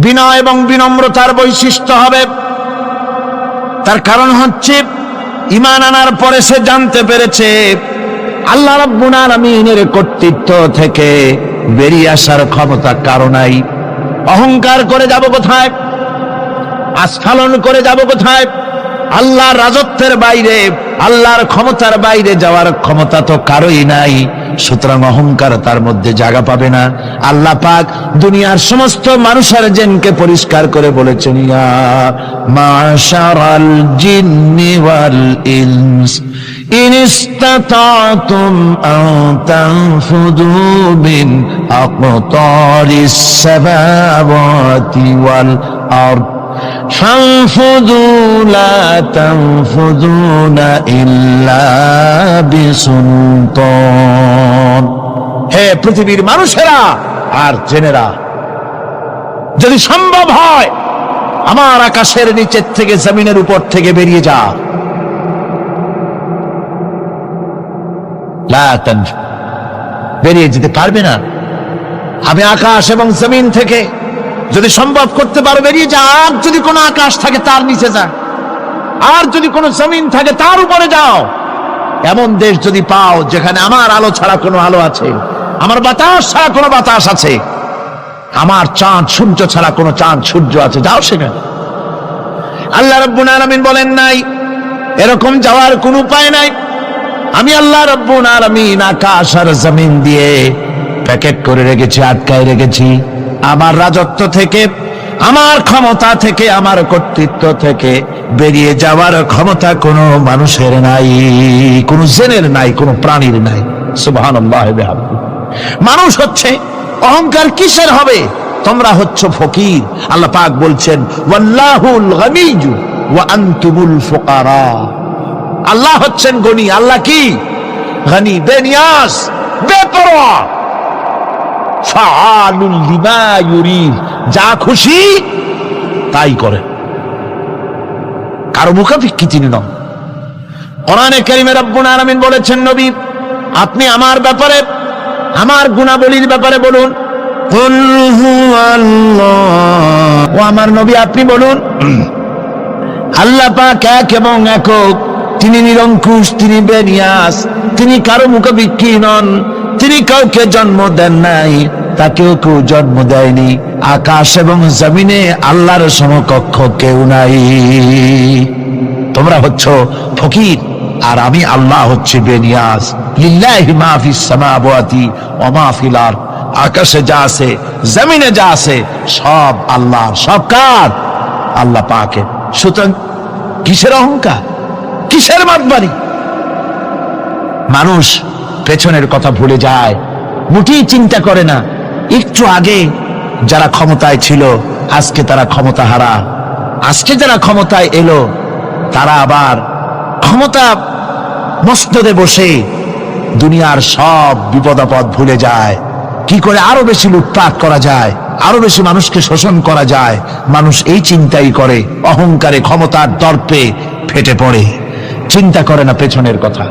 বিনয় এবং বিনম্রতার বৈশিষ্ট্য হবে। তার কারণ হচ্ছে ঈমান আনার পরে সে জানতে পেরেছে আল্লাহ রাব্বুল আলামিনের কর্তৃত্ব থেকে বেরিয়ে আসার ক্ষমতা কারো নাই। অহংকার করে যাব কোথায়, আস্ফালন করে যাব কোথায়? আল্লাহর রাজত্বের বাইরে, আল্লাহর ক্ষমতার বাইরে যাওয়ার ক্ষমতা তো কারোই নাই। সুতরাং অহংকার তার মধ্যে জায়গা পাবে না। আল্লাহ পাক দুনিয়ার সমস্ত মানুষের জিনকে পরিষ্কার করে বলেছেন, ইয়া মাশারাল জিন্নি ওয়াল ইনস ইন ইসতাতাতুম আন তানফুযু মিন আকতারিস সামাওয়াতি ওয়াল আরদ فانفذوا لا تنفذون إلا بسلطان। হে পৃথিবীর মানুষেরা আর জেনেরা, যদি সম্ভব হয় আমার আকাশের নিচের থেকে জমিনের উপর থেকে বেরিয়ে যা। লা তানফু, বেরিয়ে যেতে পারবে না। আমি আকাশ এবং জমিন থেকে যদি সম্ভব করতে পারো বেরিয়ে যা। আর যদি কোনো আকাশ থাকে তার নিচে যা, আর যদি কোনো জমিন থাকে তার উপরে যাও। এমন দেশ যদি পাও যেখানে আমার আলো ছাড়া কোনো আলো আছে, আমার বাতাস ছাড়া কোনো বাতাস আছে, আমার চাঁদ সূর্য ছাড়া কোনো চাঁদ সূর্য আছে, যাও সেখানে। আল্লাহ রাব্বুল আলামিন বলেন নাই এরকম যাওয়ার কোনো উপায় নাই। আমি আল্লাহ রাব্বুল আলামিন আকাশ আর জমিন দিয়ে প্যাকেট করে রেখেছি, আটকায় রেখেছি। আমার রাজত্ব থেকে, আমার ক্ষমতা থেকে, আমার কর্তৃত্ব থেকে বেরিয়ে যাওয়ার ক্ষমতা কোনো মানুষের নাই, কোনো জিনের নাই, কোনো প্রাণীর নাই। সুবহানাল্লাহ। মানুষ হচ্ছে অহংকার কিসের হবে? তোমরা হচ্ছ ফকির। আল্লাহ পাক বলছেন ওয়াল্লাহুল গনিয়্যু ওয়া আনতুমুল ফুকারা। আল্লাহ হচ্ছেন গনি। আল্লাহ কি? গনি, বেনিয়াজ, বেপরোয়া। ফাআলুল লিমা ইউরিদ, যা খুশি তাই করে, কারো মুখাপেক্ষী তিনি নন। কোরআনে কারীমে রব্বুল আলামিন বলেছেন, নবী আপনি আমার ব্যাপারে, আমার গুণাবলীর ব্যাপারে বলুন। কুল হুয়াল্লাহ, ও আমার নবী আপনি বলুন আল্লাহ পাক এক এবং একক, তিনি নিরঙ্কুশ, তিনি বেনিয়াজ, তিনি কারো মুখাপেক্ষী নন, তিনি কাউকে জন্ম দেন নাই, তাকেও কেউ জন্ম দেয়নি। আকাশ এবং জমিনে আল্লাহর সমকক্ষ কেউ নাই। তোমরা হচ্ছ ফকির আর আমি আল্লাহ হচ্ছে বেনিয়াজ। লিল্লাহি মা ফিস সামাওয়াতি ওয়া মা ফিল আরদ, আকাশে যা আছে জমিনে যা আছে সব আল্লাহর। সব কার? আল্লাহ পাকের। সুতরাং কিসের অহংকার, কিসের মাতবাড়ি? মানুষ পেছনের কথা ভুলে যায়, মোটেই চিন্তা করে না। একটু আগে যারা ক্ষমতায় ছিল আজকে তারা ক্ষমতা হারা, আজকে যারা ক্ষমতায় এলো তারা আবার ক্ষমতা মসনদে বসে দুনিয়ার সব বিপদ আপদ ভুলে যায়। কি করে আরো বেশি লুটপাট করা যায়, আরো বেশি মানুষকে শোষণ করা যায়, মানুষ এই চিন্তাই করে। অহংকারে, ক্ষমতার দর্পে ফেটে পড়ে, চিন্তা করে না পেছনের কথা।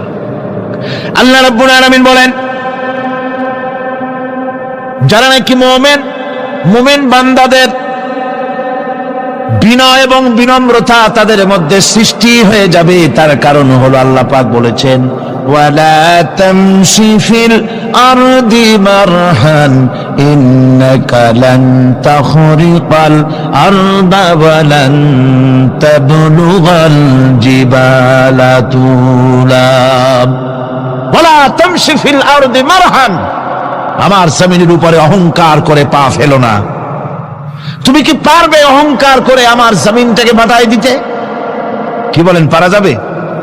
আল্লাহ রাব্বুল আলামিন বলেন, যারা নাকি মুমিন বান্দাদের বিনয় এবং বিনম্রতা তাদের মধ্যে সৃষ্টি হয়ে যাবে, তার কারণ হলো আল্লাহ পাক বলেছেন ওয়ালা তামশি ফিল আরদি মারহান ইন্নাকা লান তাখরিকাল আরদা ওয়া লান তাবলুগাল জিবালা তুলা। ওয়ালা তামশি ফিল আরদি মারহান, আমার জমিনের উপরে অহংকার করে পা ফেলো না। তুমি কি পারবে অহংকার করে আমার জমিনটাকে বাঁটাই দিতে? কি বলেন, পারা যাবে?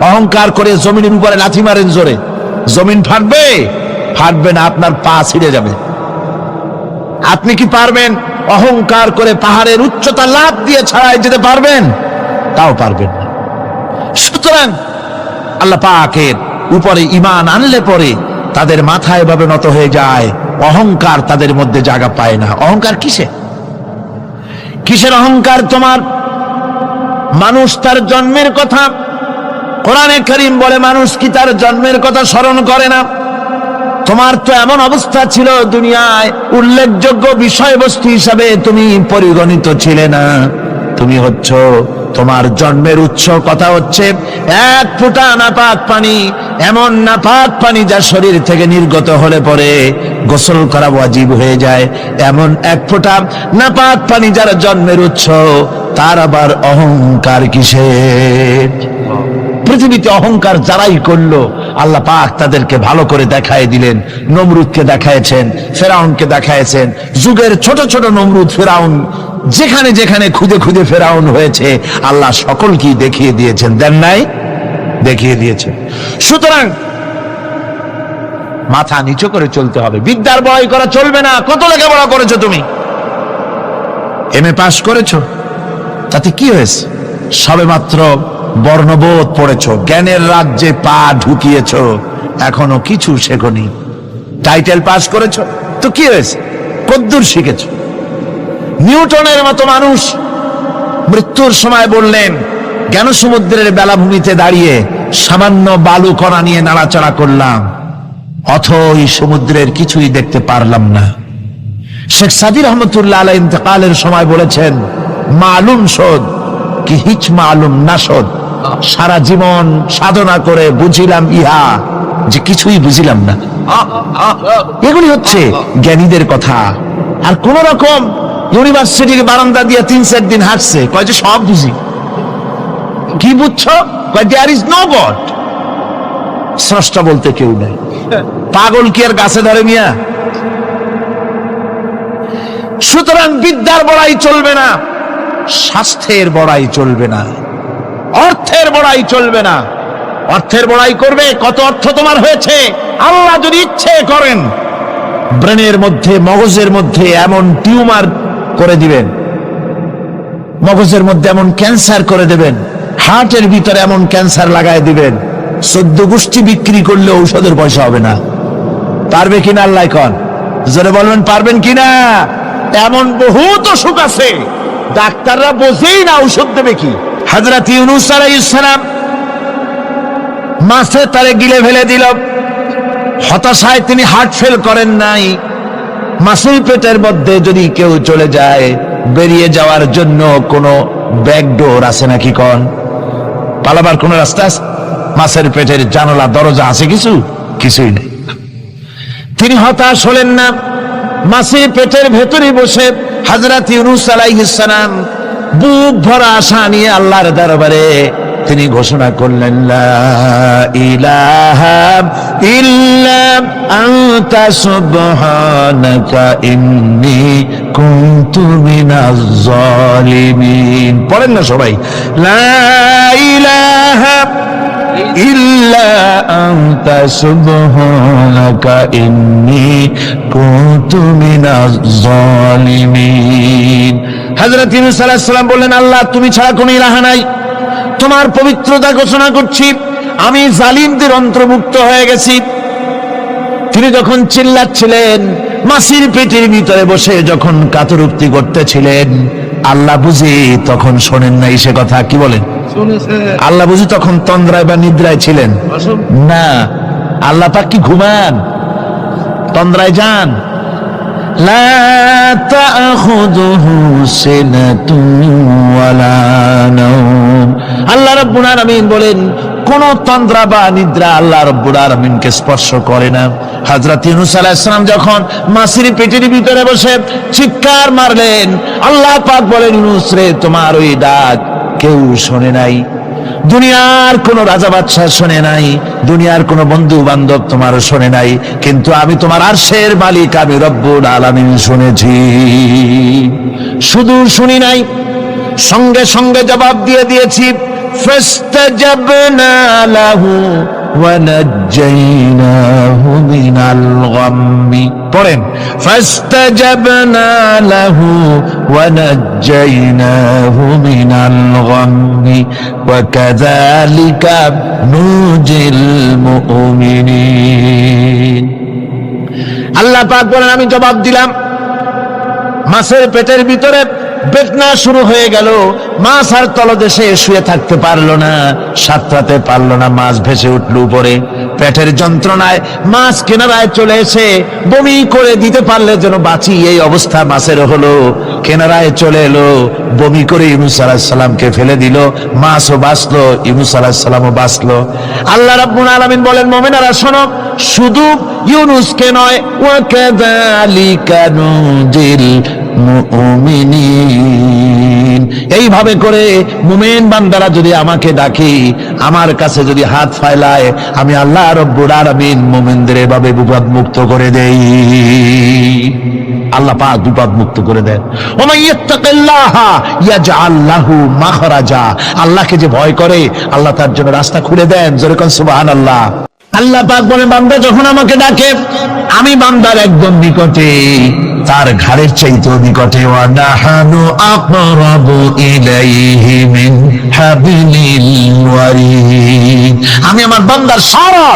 অহংকার করে জমিনের উপরে লাথি মারেন জোরে, জমিন ফাটবে? ফাটবে না, আপনার পা ছিঁড়ে যাবে। আপনি কি পারবেন অহংকার করে পাহাড়ের উচ্চতা লাফ দিয়ে ছাড়াই যেতে পারবেন? তাও পারবেন না। সুতরাং আল্লাহ পাকের উপরে ঈমান আনলে পরে তাদের মাথা এভাবে নত হয়ে যায়, অহংকার তাদের মধ্যে জায়গা পায় না। অহংকার কিসে? কিসের অহংকার তোমার? মানুষ তার জন্মের কথা, কোরআনে কারীম বলে মানুষ কি তার জন্মের কথা স্মরণ করে না? তোমার তো এমন অবস্থা ছিল, দুনিয়ায় উল্লেখযোগ্য বিষয়বস্তু হিসাবে তুমি পরিগণিত ছিলে না। তুমি হচ্ছ, তোমার জন্মের উৎস কথা হচ্ছে এক ফোঁটা নাপাক পানি, এমন নাপাক পানি যা শরীর থেকে নির্গত হলে পরে গোসল করা ওয়াজিব হয়ে যায়, এমন এক ফোঁটা নাপাক পানি যার জন্মের উৎস, তার আবার অহংকার কিসের? পৃথিবীতে অহংকার যারাই করলো আল্লাহ পাক তাদেরকে ভালো করে দেখায় দিলেন। নমরুদকে দেখায়ছেন, ফেরাউনকে দেখায়ছেন, যুগের ছোট ছোট নমরুদ ফেরাউন যেখানে যেখানে খুদে খুদে ফেরাউন হয়েছে আল্লাহ সকলকেই দেখিয়ে দিয়েছেন, দেন নাই? দেখিয়ে দিয়েছেন। সুতরাং মাথা নিচু করে চলতে হবে, বিদ্যার বড়াই করা চলবে না। কত লেখাপড়া করেছো তুমি? এমএ পাস করেছো, তাতে কি হয়েছে? সবে মাত্র বর্ণবোধ পড়েছো, জ্ঞানের রাজ্যে পা ঢুকিয়েছো, এখনো কিছু শেখনি। টাইটেল পাস করেছো, তো কি হয়েছে? কদ্দুর শিখেছো? নিউটনের মতো মানুষ মৃত্যুর সময় বললেন, জ্ঞান সমুদ্রের বেলাভূমিতে দাঁড়িয়ে সামান্য বালু কণা নিয়ে নাড়াচাড়া করলাম, অথই সমুদ্রের কিছুই দেখতে পারলাম না। শেখ সাদি রহমতুল্লাহ আলাইহি ইন্তেকালের সময় বলেছেন, মালুম শোধ কি হিচ মালুম না শোধ, সারা জীবন সাধনা করে বুঝিলাম ইহা, যে কিছুই বুঝিলাম না। এগুলি হচ্ছে জ্ঞানীদের কথা। আর কোন রকম ইউনিভার্সিটির বারান্দা দিয়ে 3-4 দিন হাঁটছে, কয় যে সব বুঝি। কি বুঝছো? কয় দেয়ার ইজ নো গড, স্রষ্টা বলতে কেউ নাই। পাগল কি আর গাছে ধরে মিয়া? সুতরাং বিদ্যার বড়াই চলবে না, স্বাস্থ্যের বড়াই চলবে না, অর্থের বড়াই চলবে না। অর্থের বড়াই করবে, কত অর্থ তোমার হয়েছে, আল্লাহ যদি ইচ্ছে করেন ব্রেনের মধ্যে, মগজের মধ্যে এমন টিউমার করে দিবেন, মগজের মধ্যে এমন ক্যান্সার করে দেবেন, হার্টের ভিতরে এমন ক্যান্সার লাগায় দিবেন, 14 গোষ্ঠী বিক্রি করলে ঔষধের পয়সা হবে না। পারবে কিনা আল্লাহ কন? জোরে বলবেন পারবেন কিনা? এমন বহুত অসুখ আছে ডাক্তাররা বোঝেই না ঔষধ দেবে কি। হযরত ইউনূস আলাইহিস সালাম মাছে তারে গিলে ফেলে দিল, হতাশায় তিনি হার্ট ফেল করেন নাই। মাছের পেটের মধ্যে যদি কেউ চলে যায়, বেরিয়ে যাওয়ার জন্য কোনো ব্যাকডোর আছে নাকি কন? পালাবার কোন রাস্তা আছে? মাছের পেটের জানালা দরজা আছে কিছু? কিছুই নেই। তিনি হতাশ হলেন না, মাছের পেটের ভেতরে বসে হযরত ইউনূস আলাইহিস সালাম বুক ভরা আশা নিয়ে আল্লাহর দরবারে তিনি ঘোষণা করলেন, লা ইলাহা ইল্লা আনতা সুবহানাকা ইন্নী কুনতু মিনাজ জালিমিন। পড়েন না সবাই, লা ইলাহা ইল্লা আনতা সুবহানাকা ইন্নী কুনতু মিনাজ জালিমিন। হযরত ইউনূস আলাইহিস সালাম বললেন, আল্লাহ তুমি ছাড়া কোনো ইলাহ নাই, তোমার পবিত্রতা ঘোষণা করছি, আমি জালিমদের অন্তর্ভুক্ত হয়ে গেছি। তিনি যখন চিল্লাচ্ছিলেন, মাছির পেটের ভিতরে বসে যখন কাতরুক্তি করতেছিলেন, আল্লাহ বুঝি তখন শোনেন নাই সে কথা? কি বলেন? আল্লাহ বুঝি তখন তন্দ্রায় বা নিদ্রায় ছিলেন না? আল্লাহ পাক কি ঘুমান? তন্দ্রায় যান? লা তাখুযুহু সিনাতুন ওয়ালা নাওম। আল্লাহ রাব্বুল আলামিন বলেন, কোন তন্দ্রা বা নিদ্রা আল্লাহ রাব্বুল আলামিনকে স্পর্শ করে না। হযরত ইউনূস আলাইহিস সালাম যখন মাছের পেটের ভিতরে বসে চিৎকার মারলেন, আল্লাহ পাক বলেন, ইউনূস রে, তোমার ওই ডাক কেউ শোনে নাই, দুনিয়ার কোন রাজা বাদশাহ শোনে নাই, দুনিয়ার কোন বন্ধু বান্ধব তোমার শোনে নাই, কিন্তু আমি তোমার আরশের মালিক, আমি রব্বুল আলামিন শুনেছি। শুধু শুনি নাই, সঙ্গে সঙ্গে জবাব দিয়ে দিয়েছি। ফাস্তাজাবনা লাহু ওয়া নাজ্জাইনাহু মিনাল গাম্মি। পড়েন, ফাস্তাজাবনা লাহু ওয়া নাজ্জাইনাহু মিনাল গাম্মি ওয়া কাযালিকা নুজিল মুমিনিন। আল্লাহ পাক বলেন, আমি জবাব দিলাম। মাছের পেটের ভিতরে বেদনা শুরু হয়ে গেল, মাছ আর তলদেশে শুয়ে থাকতে পারলো না, সাঁতরাতে পারলো না, মাছ ভেসে উঠল উপরে। পেটের যন্ত্রণায় মাছ কিনারায় চলে এসে বমি করে দিতে পারলে যেন বাঁচি, এই অবস্থা মাছের হলো। কিনারায় চলে এলো, বমি করে ইউনূস আলাইহিস সালামকে ফেলে দিল, মাছও বাঁচলো, ইউনূস আলাইহিস সালামও বাঁচলো। আল্লাহ রাব্বুল আলামিন বলেন, মুমিনেরা শোনো, শুধু ইউনূসকে নয়, ওয়া কাযালিকা নুজিল মুমিনিন, এইভাবে করে মুমিন বান্দারা যদি আমাকে ডাকে, আমার কাছে যদি হাত ফায়লায়, আমি আল্লাহ রাব্বুল আলামিন মুমিনদের এভাবে বিপদ মুক্ত করে দেই। আল্লাহ পাক বিপদ মুক্ত করে দেন। ওয়া ইয়াত্তাকিল্লাহা ইয়াজআল লাহু মাখরাজা, আল্লাহকে যে ভয় করে আল্লাহ তার জন্য রাস্তা খুলে দেন। জোরে কোন সুবহানাল্লাহ। আল্লাহ পাক বলেন, বান্দা যখন আমাকে ডাকে, আমি বান্দার একদম নিকটে, তার ঘাড়ের চাইতেও নিকটে। ওয়া নাহানু আকরাবু ইলাইহি মিন হাবিলিল ওয়ারিদ, আমি আমার বান্দার সারা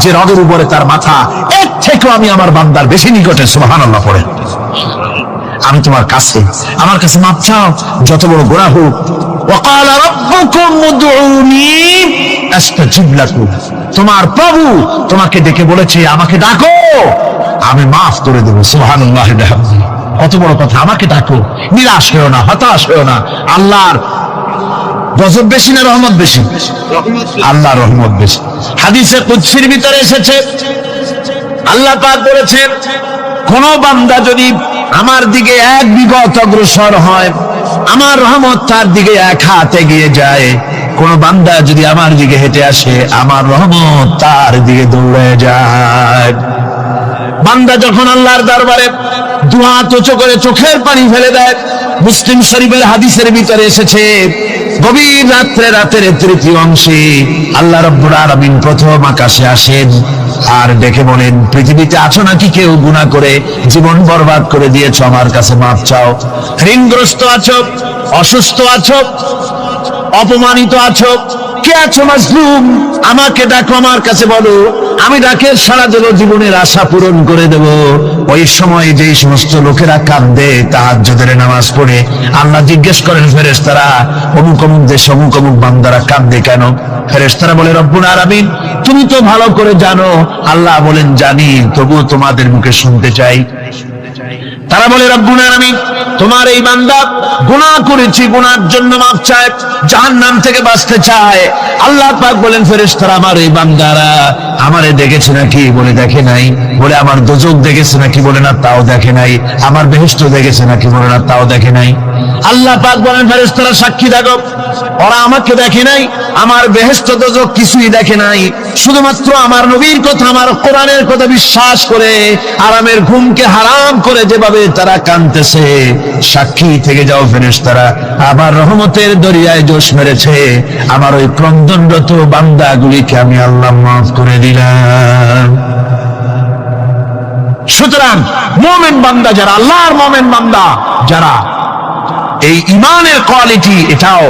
যে রগের উপরে তার মাথা, এর থেকেও আমি আমার বান্দার বেশি নিকটে। সুবহানাল্লাহ পড়ে। আমি তোমার কাছে, আমার কাছে মাপ চাও, যত বড় গোনাহ হোক। ওয়াকালা রাব্বুকুম উদউনি আস্তাজিব লাকুম, তোমার প্রভু তোমাকে ডেকে বলেছে আমাকে ডাকো, আমি মাফ করে দেব। সুবহানাল্লাহ। কত বড় কথা, আমাকে ডাকো, নিরাশ হয়েও না, হতাশ হয়েও না। আল্লাহর গজব বেশি না রহমত বেশি? আল্লাহর রহমত বেশি। হাদিসে কুদসির ভিতরে এসেছে, আল্লাহ পাক বলেছেন, কোন বান্দা যদি আমার দিকে এক বিগত অগ্রসর হয়, আমার রহমত তার দিকে এক হাত এগিয়ে যায়। কোন বান্দা যদি আমার দিকে হেঁটে আসে, আমার রহমত তার দিকে দৌড়ে যায়। বান্দা যখন আল্লাহর দরবারে দুহাত উঁচু করে চোখের পানি ফেলে দেয়, মুসলিম শরীফের হাদিসের ভিতরে এসেছে, গভীর রাত্রে, রাতের তৃতীয় অংশে আল্লাহ রাব্বুল আলামিন প্রথম আকাশে আসেন আর ডেকে বলেন, পৃথিবীতে আছো নাকি কেউ গুনাহ করে জীবন বরবাদ করে দিয়েছো, আমার কাছে মাপ চাও। ঋণগ্রস্ত আছো, অসুস্থ আছো, অপমানিত আছো, কে আছো মাজলুম, আমাকে ডাকো, আমার কাছে বলো, আমি ডাকে সারা দেব, জীবনের আশা পূরণ করে দেব। ওই সময় যেই সমস্ত লোকেরা কাঁদে তাহাজ্জুদের নামাজ পড়ে, আল্লাহ জিজ্ঞেস করেন ফেরেশতারা, অমুক অমুক দেশ অমুক অমুক বান্দারা কাঁদে কেন? ফেরেশতারা বলে, রব্বুল আলামিন তুমি তো ভালো করে জানো। আল্লাহ বলেন, জানি, তবুও তোমাদের মুখে শুনতে চাই। তারা বলে, রব্বুল আলামিন তোমার এই বান্দা গুনাহ করেছি, গুনার জন্য মাফ চায়, জাহান্নাম থেকে বাঁচতে চায়। আল্লাহ পাক বলেন, ফেরেশতারা আমার এই বান্দারা আমারে দেখেছে নাকি? বলে দেখে নাই। বলে আমার দোজখ দেখেছে নাকি? বলে না, তাও দেখে নাই। আমার বেহেশত দেখেছে নাকি? বলে না, তাও দেখে নাই। আল্লাহ পাক বলেন, ফেরেশতারা সাক্ষী থাকো, ওরা আমাকে দেখে নাই, আমার বেহেশত দোজখ কিছুই দেখে নাই, শুধুমাত্র আমার নবীর কথা, আমার কোরআনের কথা বিশ্বাস করে আরামের ঘুমকে হারাম করে যেভাবে তারা কাঁদতেছে, সাক্ষী থেকে যাও ফেরেশতারা, আমার রহমতের দরিয়ায় জোশ মেরেছে, আমার ওই ক্রন্দনরত বান্দাগুলিকে আমি আল্লাহ মাফ করে দিলাম। সুতরাং মুমিন বান্দা যারা, আল্লাহর মুমিন বান্দা যারা, এই ঈমানের কোয়ালিটি, এটাও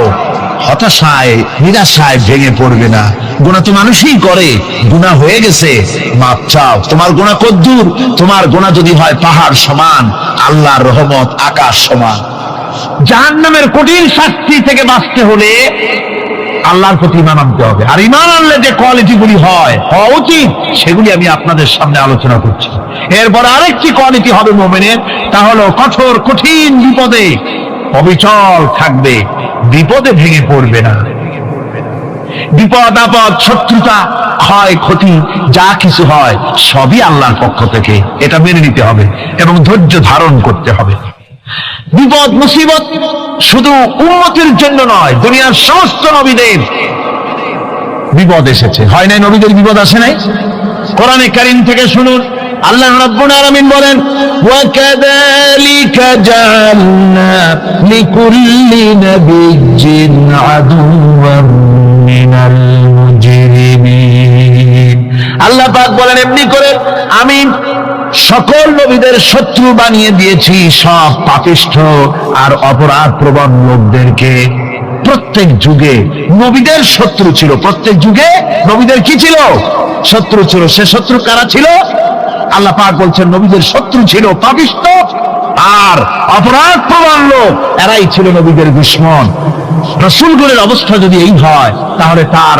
হতাশায় নিরাশায় ভেঙে পড়বে না। গুনাহ তো মানুষই করে, গুনাহ হয়ে গেছে, মাপ চাও। তোমার গুনাহ কদ্দুর? তোমার গুনাহ যদি হয় পাহাড় সমান, আল্লাহর রহমত আকাশ সমান। জাহান্নামের কঠিন শাস্তি থেকে বাঁচতে হলে আল্লাহর প্রতি ঈমান আনতে হবে। আর ঈমান আনলে যে কোয়ালিটিগুলি হওয়া উচিত, সেগুলি আমি আপনাদের সামনে আলোচনা করছি। এরপর আরেকটি কোয়ালিটি হবে মুমিনের, তা হলো কঠোর কঠিন বিপদে অবিচল থাকবে, বিপদে ভেঙে পড়বে না। বিপদ আপদ, শত্রুতা, ক্ষয় ক্ষতি যা কিছু হয় সবই আল্লাহর পক্ষ থেকে, এটা মেনে নিতে হবে এবং ধৈর্য ধারণ করতে হবে। বিপদ মুসিবত শুধু উম্মতের জন্য নয়, দুনিয়ার সমস্ত নবীদের বিপদ এসেছে, হয় নাই? নবীদের বিপদ আসে নাই? কোরআনে কারীম থেকে শুনুন, আল্লাহ রাব্বুল আলামিন বলেন, ওয়া কাযালিকা জাআলনা লিকুল্লি নাবিয়্যিন আদুওয়াম মিনাল মুজরিমিন। আল্লাহ পাক বলেন, এমনি করে আমি সকল নবীদের শত্রু বানিয়ে দিয়েছি, সব পাপিষ্ঠ আর অপরাধ প্রবণ লোকদেরকে। প্রত্যেক যুগে নবীদের শত্রু ছিল, প্রত্যেক যুগে নবীদের কি ছিল? শত্রু ছিল। সে শত্রু কারা ছিল? আল্লাহ পাক বলছেন, নবীদের শত্রু ছিল পাপিষ্ঠ আর অপরাধ প্রবণ সাধারণ লোক, এরাই ছিল নবীদের দুশমন। রাসূলগণের অবস্থা যদি এই হয়, তাহলে তার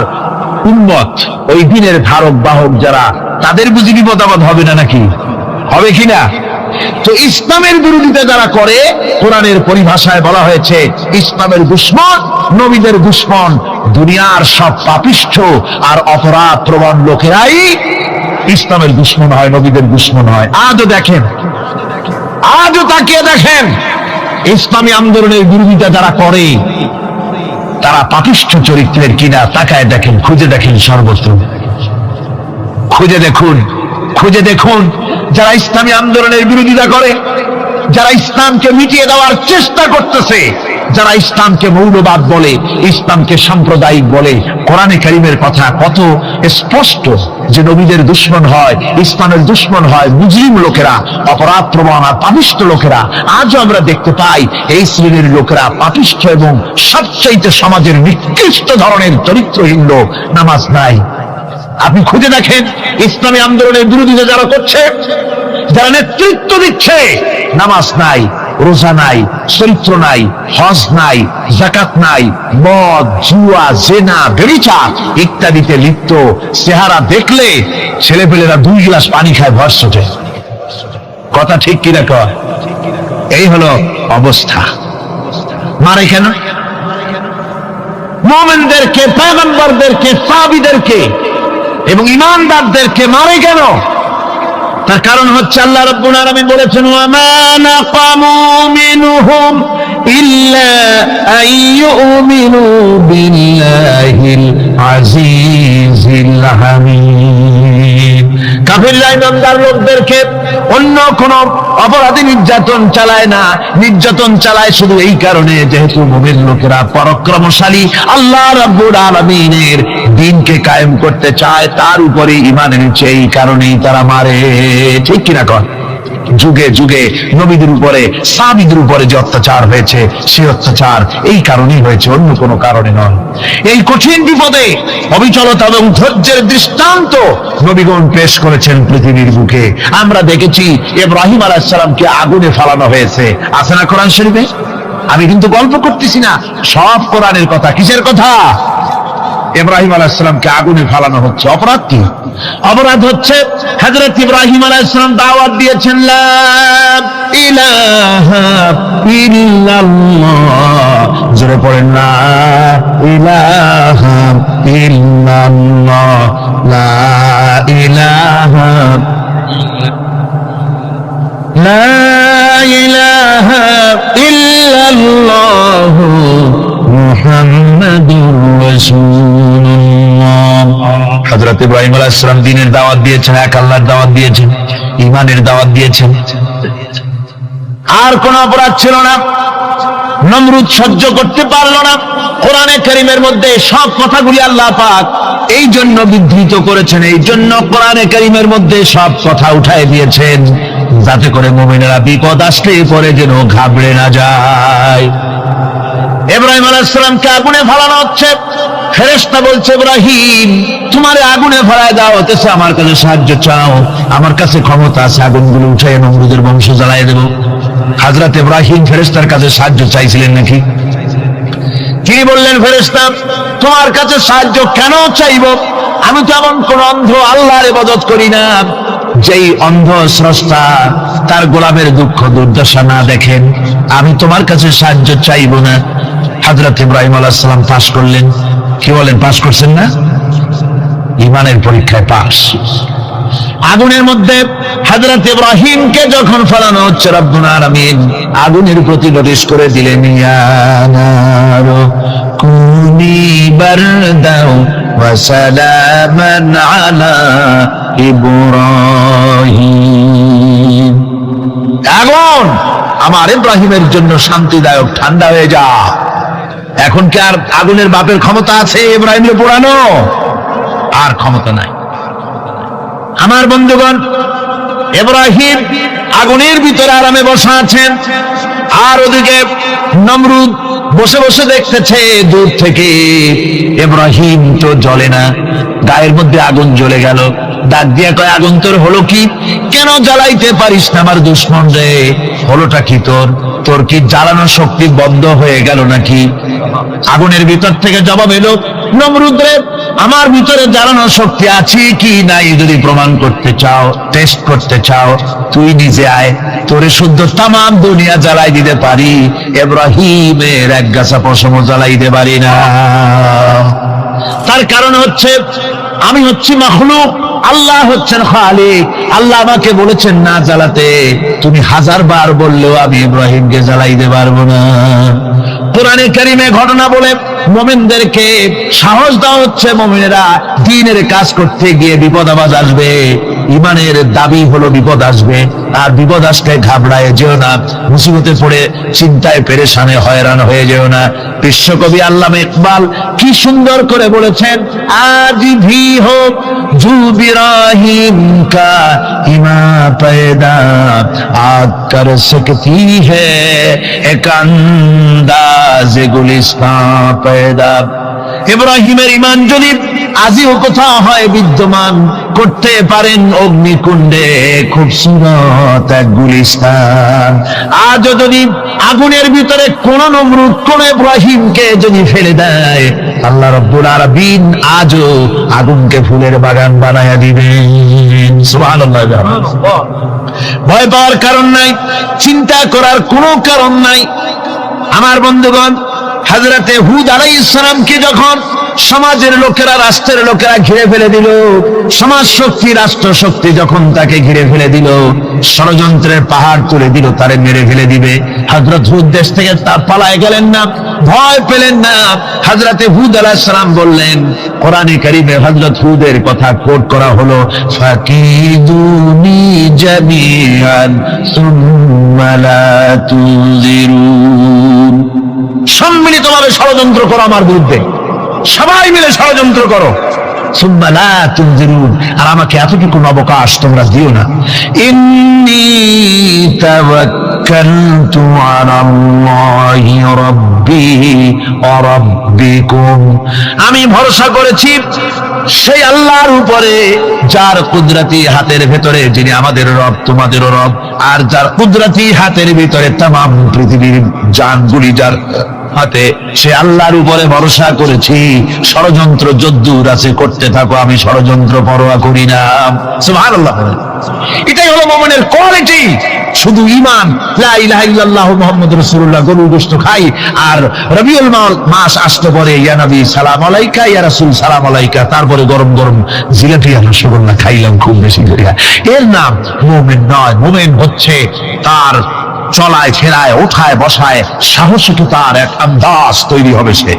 উম্মত, ওই দিনের ধারক বাহক যারা, তাদের বুঝি বিপদ আপদ হবে না নাকি? হবে কিনা? তো ইসলামের বিরোধিতা যারা করে, কোরআনের পরিভাষায় বলা হয়েছে ইসলামের দুশমন, নবীদের দুশমন। দুনিয়ার সব পাপিষ্ঠ আর অপরাধ প্রবণ লোকেরাই ইসলামের দুশমন হয়, নবীদের দুশমন হয়। আজও দেখেন, আজও তাকিয়ে দেখেন, ইসলামী আন্দোলনের বিরোধিতা যারা করে তারা পাপিষ্ঠ চরিত্রের কিনা তাকায় দেখেন, খুঁজে দেখেন, সর্বত্র খুঁজে দেখুন, খুঁজে দেখুন। যারা ইসলামী আন্দোলনের বিরোধিতা করে, যারা ইসলামকে মিটিয়ে দেওয়ার চেষ্টা করতেছে, যারা ইসলামকে মৌলবাদ বলে, ইসলামকে সাম্প্রদায়িক বলে, কোরআনে কারীমের কথা কত স্পষ্ট যে নবীদের দুশমন হয়, ইসলামের দুশমন হয় মুজরিম লোকেরা, অপরাধ প্রবণ আর পাপিষ্ঠ লোকেরা। আজও আমরা দেখতে পাই এই শ্রেণীর লোকেরা পাপিষ্ঠ এবং সবচাইতে সমাজের নিকৃষ্ট ধরনের চরিত্রহীন লোক। নামাজ নাই। আপনি খুঁজে দেখেন, ইসলামী আন্দোলনের বিরোধিতা যারা করছে, যারা নেতৃত্ব দিচ্ছে, নামাজ নাই, রোজা নাই, চরিত্র নাই, হজ নাই, যাকাত নাই, মদ, জুয়া, জেনা, ব্যভিচার ইত্যাদিতে লিপ্ত। চেহারা দেখলে ছেলেপেলেরা 2 গ্লাস পানি খায় ভরসটে। কথা ঠিক কিনা কয়? এই হলো অবস্থা। মারে কেন? মুমিনদেরকে, পয়গম্বরদেরকে, সাহাবীদেরকে এবং ঈমানদারদেরকে মারে কেন? তার কারণ হচ্ছে আল্লাহ রাব্বুল আলামিন বলেছেন, ওয়া মা নাকামু মিনহুম ইল্লা আইয়ুমিনু বিল্লাহিল আজিজিল হামিদ। কাফিররা ঈমানদার লোকদেরকে অন্য কোন অপরাধী নির্যাতন চালায় না, নির্যাতন চালায় শুধু এই কারণে যেহেতু মুমিন লোকেরা পরাক্রমশালী, আল্লাহ রাব্বুল আলামিনের দ্বীনকে কায়েম করতে চায়, তার উপরে ঈমান এনেছে, এই কারণেই তারা মারে। ঠিক কিনা কর? যুগে যুগে নবীদের উপরে, সাহাবীদের উপরে যে অত্যাচার হয়েছে, সেই অত্যাচার এই কারণেই হয়েছে, অন্য কোনো কারণে নয়। এই কঠিন বিপদে অবিচলতা এবং ধৈর্যের দৃষ্টান্ত নবীগণ পেশ করেছেন পৃথিবীর বুকে। আমরা দেখেছি ইব্রাহিম আলাইহিস সালামকে আগুনে ফালানো হয়েছে, আছে না কোরআন শরীফে? আমি কিন্তু গল্প করতেছি না, সব কোরআনের কথা। কিসের কথা? ইব্রাহিম আলাইহিস সালামকে আগুনে ফালানো হচ্ছে। অপরাধ কি? অপরাধ হচ্ছে হযরত ইব্রাহিম আলাইহিস সালাম দাওয়াত দিয়েছেন, লা ইলাহা ইল্লাল্লাহ। জোরে পড়েন, লা ইলাহা ইল্লাল্লাহ, লা ইলাহা, লা ইলাহা ইল্লাল্লাহ মুহাম্মাদুর রাসূলুল্লাহ। হযরত ইব্রাহিম আলাইহিস সালাম দ্বীনের দাওয়াত দিয়েছেন, এক আল্লাহর দাওয়াত দিয়েছেন, ঈমানের দাওয়াত দিয়েছেন। আর কোন অপরাধ ছিল না। নমরুদ সহ্য করতে পারলো না। কোরআনে কারীমের মধ্যে সব কথাগুলি আল্লাহ পাক এই জন্য বিধৃত করেছেন, এই জন্য কোরআনে কারীমের মধ্যে সব কথা উঠায় দিয়েছেন, যাতে করে মুমিনেরা বিপদ আসলে পরে যেন ঘাবড়ে না যায়। ইব্রাহিম আলাইহিস সালামকে আগুনে ফালানো হচ্ছে। ফেরেশতা বলছে, ইব্রাহিম তোমারে আগুনে ফালায় দাও, হতেছে আমার কাছে সাহায্য চাও, আমার কাছে ক্ষমতা আছে, আগুনগুলো উঠাই নমরুদের বংশ জ্বালায় দেব। হযরত ইব্রাহিম ফেরেশতার কাছে সাহায্য চাইছিলেন নাকি? তিনি বললেন, ফেরেশতা তোমার কাছে সাহায্য কেন চাইব? আমি তো এমন কোন অন্ধ আল্লাহর ইবাদত করি না যেই অন্ধ স্রষ্টা তার গোলামের দুঃখ দুর্দশা না দেখেন। আমি তোমার কাছে সাহায্য চাইব না। হযরত ইব্রাহিম আলাইহিস সালাম পাস করলেন। কি বলেন, পাস করছেন না? ঈমানের পরীক্ষায় পাস। আগুনের মধ্যে হযরত ইব্রাহিমকে যখন ফেলানো হচ্ছে, রব্বুল আলামিন আগুনের প্রতি নোটিশ করে দিলেন, ইয়া নারু কুনি বারদাও ওয়া সালামান আলা ইব্রাহিম। আগুন আমার ইব্রাহিমের জন্য শান্তিদায়ক, ঠান্ডা হয়ে যা। এখন কি আর আগুনের বাপের ক্ষমতা আছে ইব্রাহিমকে পোড়ানো? আর ক্ষমতা নাই। আমার বন্ধুগণ, ইব্রাহিম আগুনের ভিতরে আরামে বসা আছেন, আর ওদিকে নমরুদ বসে বসে দেখতেছে দূর থেকে। ইব্রাহিম তো জ্বলে না, গায়ের মধ্যে আগুন জ্বলে গেল। ডাক দিয়া কয়, আগুন তোর হলো কি? কেন জ্বালাইতে পারিস না আমার দুশমন রে? হলোটা কি তোর? তোর কি জ্বালানোর শক্তি বন্ধ হয়ে গেল নাকি? আগুনের ভিতর থেকে জবাব এলো, নমরুদ রে, আমার ভিতরে জ্বালানোর শক্তি আছে কি নাই যদি প্রমাণ করতে চাও, টেস্ট করতে চাও, তুই নিজে আয়, তোরে শুদ্ধ তামাম দুনিয়া জ্বালাই দিতে পারি, ইব্রাহিমের এক গাছা পশম জ্বালাই দিতে পারি না। তার কারণ হচ্ছে আমি হচ্ছি মাখলুক, আল্লাহ হচ্ছেন খালিক। আল্লাহ আমাকে বলেছেন না জ্বালাতে, তুমি 1000 বার বললেও আমি ইব্রাহিমকে জ্বালাইতে পারবো না। কোরআনে কারিমে ঘটনা বলে মুমিনদেরকে সাহস দেওয়া হচ্ছে, মুমিনেরা দ্বীনের কাজ করতে গিয়ে বিপদ আবাজ আসবে, ইমানের দাবি হলো বিপদ আসবে, আর বিপদ আসলে ঘাবড়ায় যেও না, মুসিবতে পড়ে চিন্তায় পেরেশানে হয়রান হয়ে যেও না। বিশ্বকবি আল্লামা ইকবাল কি সুন্দর করে বলেছেন, আজ ভি হো জু বিরাহিম কা ইমা पैदा आग कर सकती है एक अंदाज गुलिस्तां पैदा। ইব্রাহিমের ইমান যদি আজিও কোথাও হয় বিদ্যমান, করতে পারেন অগ্নিকুণ্ডে খুবসুরত এক গুলিস্তান। আজও যদি আগুনের ভিতরে কোন নমরুদ কোন ইব্রাহিমকে যদি ফেলে দেয়, আল্লাহ রাব্বুল আলামিন আজও আগুনকে ফুলের বাগান বানায়া দিবেন। সুবহানাল্লাহ। ভয় পাওয়ার কারণ নাই, চিন্তা করার কোনো কারণ নাই। আমার বন্ধুগণ, হযরতে হুদ আলাইহিস সালামকে যখন সমাজের লোকেরা, রাষ্ট্রের লোকেরা ঘিরে ফেলে দিল, সমাজ শক্তি, রাষ্ট্র শক্তি যখন তাকে ঘিরে ফেলে দিল, ষড়যন্ত্রের পাহাড় তুলে দিল, তারে মেরে ফেলে দিবে, হযরত হুদ দেশ থেকে তা পালায় গেলেন না, ভয় পেলেন না। হযরতে হুদ আলাইহিস সালাম বললেন, কোরআনে কারীমে হযরত হুদের কথা কোট করা হলো, ফাকিদুনি জামিআন সুম্মা লা তুযিরুন। সম্মিলিতভাবে ষড়যন্ত্র করো আমার বিরুদ্ধে, সবাই মিলে ষড়যন্ত্র করো, সুম্মা লা তুযিরুন, আর আমাকে এতটুকু অবকাশ তোমরা দিও না। ইন্নী তাওয়াক্কালতু আলাল্লাহি রাব্বি ওয়া রাব্বিকুম, আমি ভরসা করেছি সেই আল্লাহর উপরে যার কুদরতি হাতের ভেতরে, যিনি আমাদের রব তোমাদেরও রব, আর যার কুদরতি হাতের ভিতরে তামাম পৃথিবীর জানগুলি যার হাতে, সে আল্লাহর উপরে ভরসা করেছি। ষড়যন্ত্র যদ্দূর আছে করতে থাকো, আমি ষড়যন্ত্র পরোয়া করি না। সুবহানাল্লাহ। এটাই হলো মুমিনের কোয়ালিটি। শুধু ঈমান, লা ইলাহা ইল্লাল্লাহু মুহাম্মাদুর রাসূলুল্লাহ, গরুর গোশত খাই, আর রবিউল মাস আসতে পরে ইয়া নবী সালাম আলাইকা, ইয়া রাসূল সালাম আলাইকা, তারপরে গরম গরম জিলাপি আর রসগোল্লা খাইলাম খুব বেশি করে, এর নাম মুমিন নয়। মুমিন হচ্ছে তার চলায় ফেরায়, ওঠায় বসায় সাহসিকতার এক আন্দাজ তৈরি হবে সে।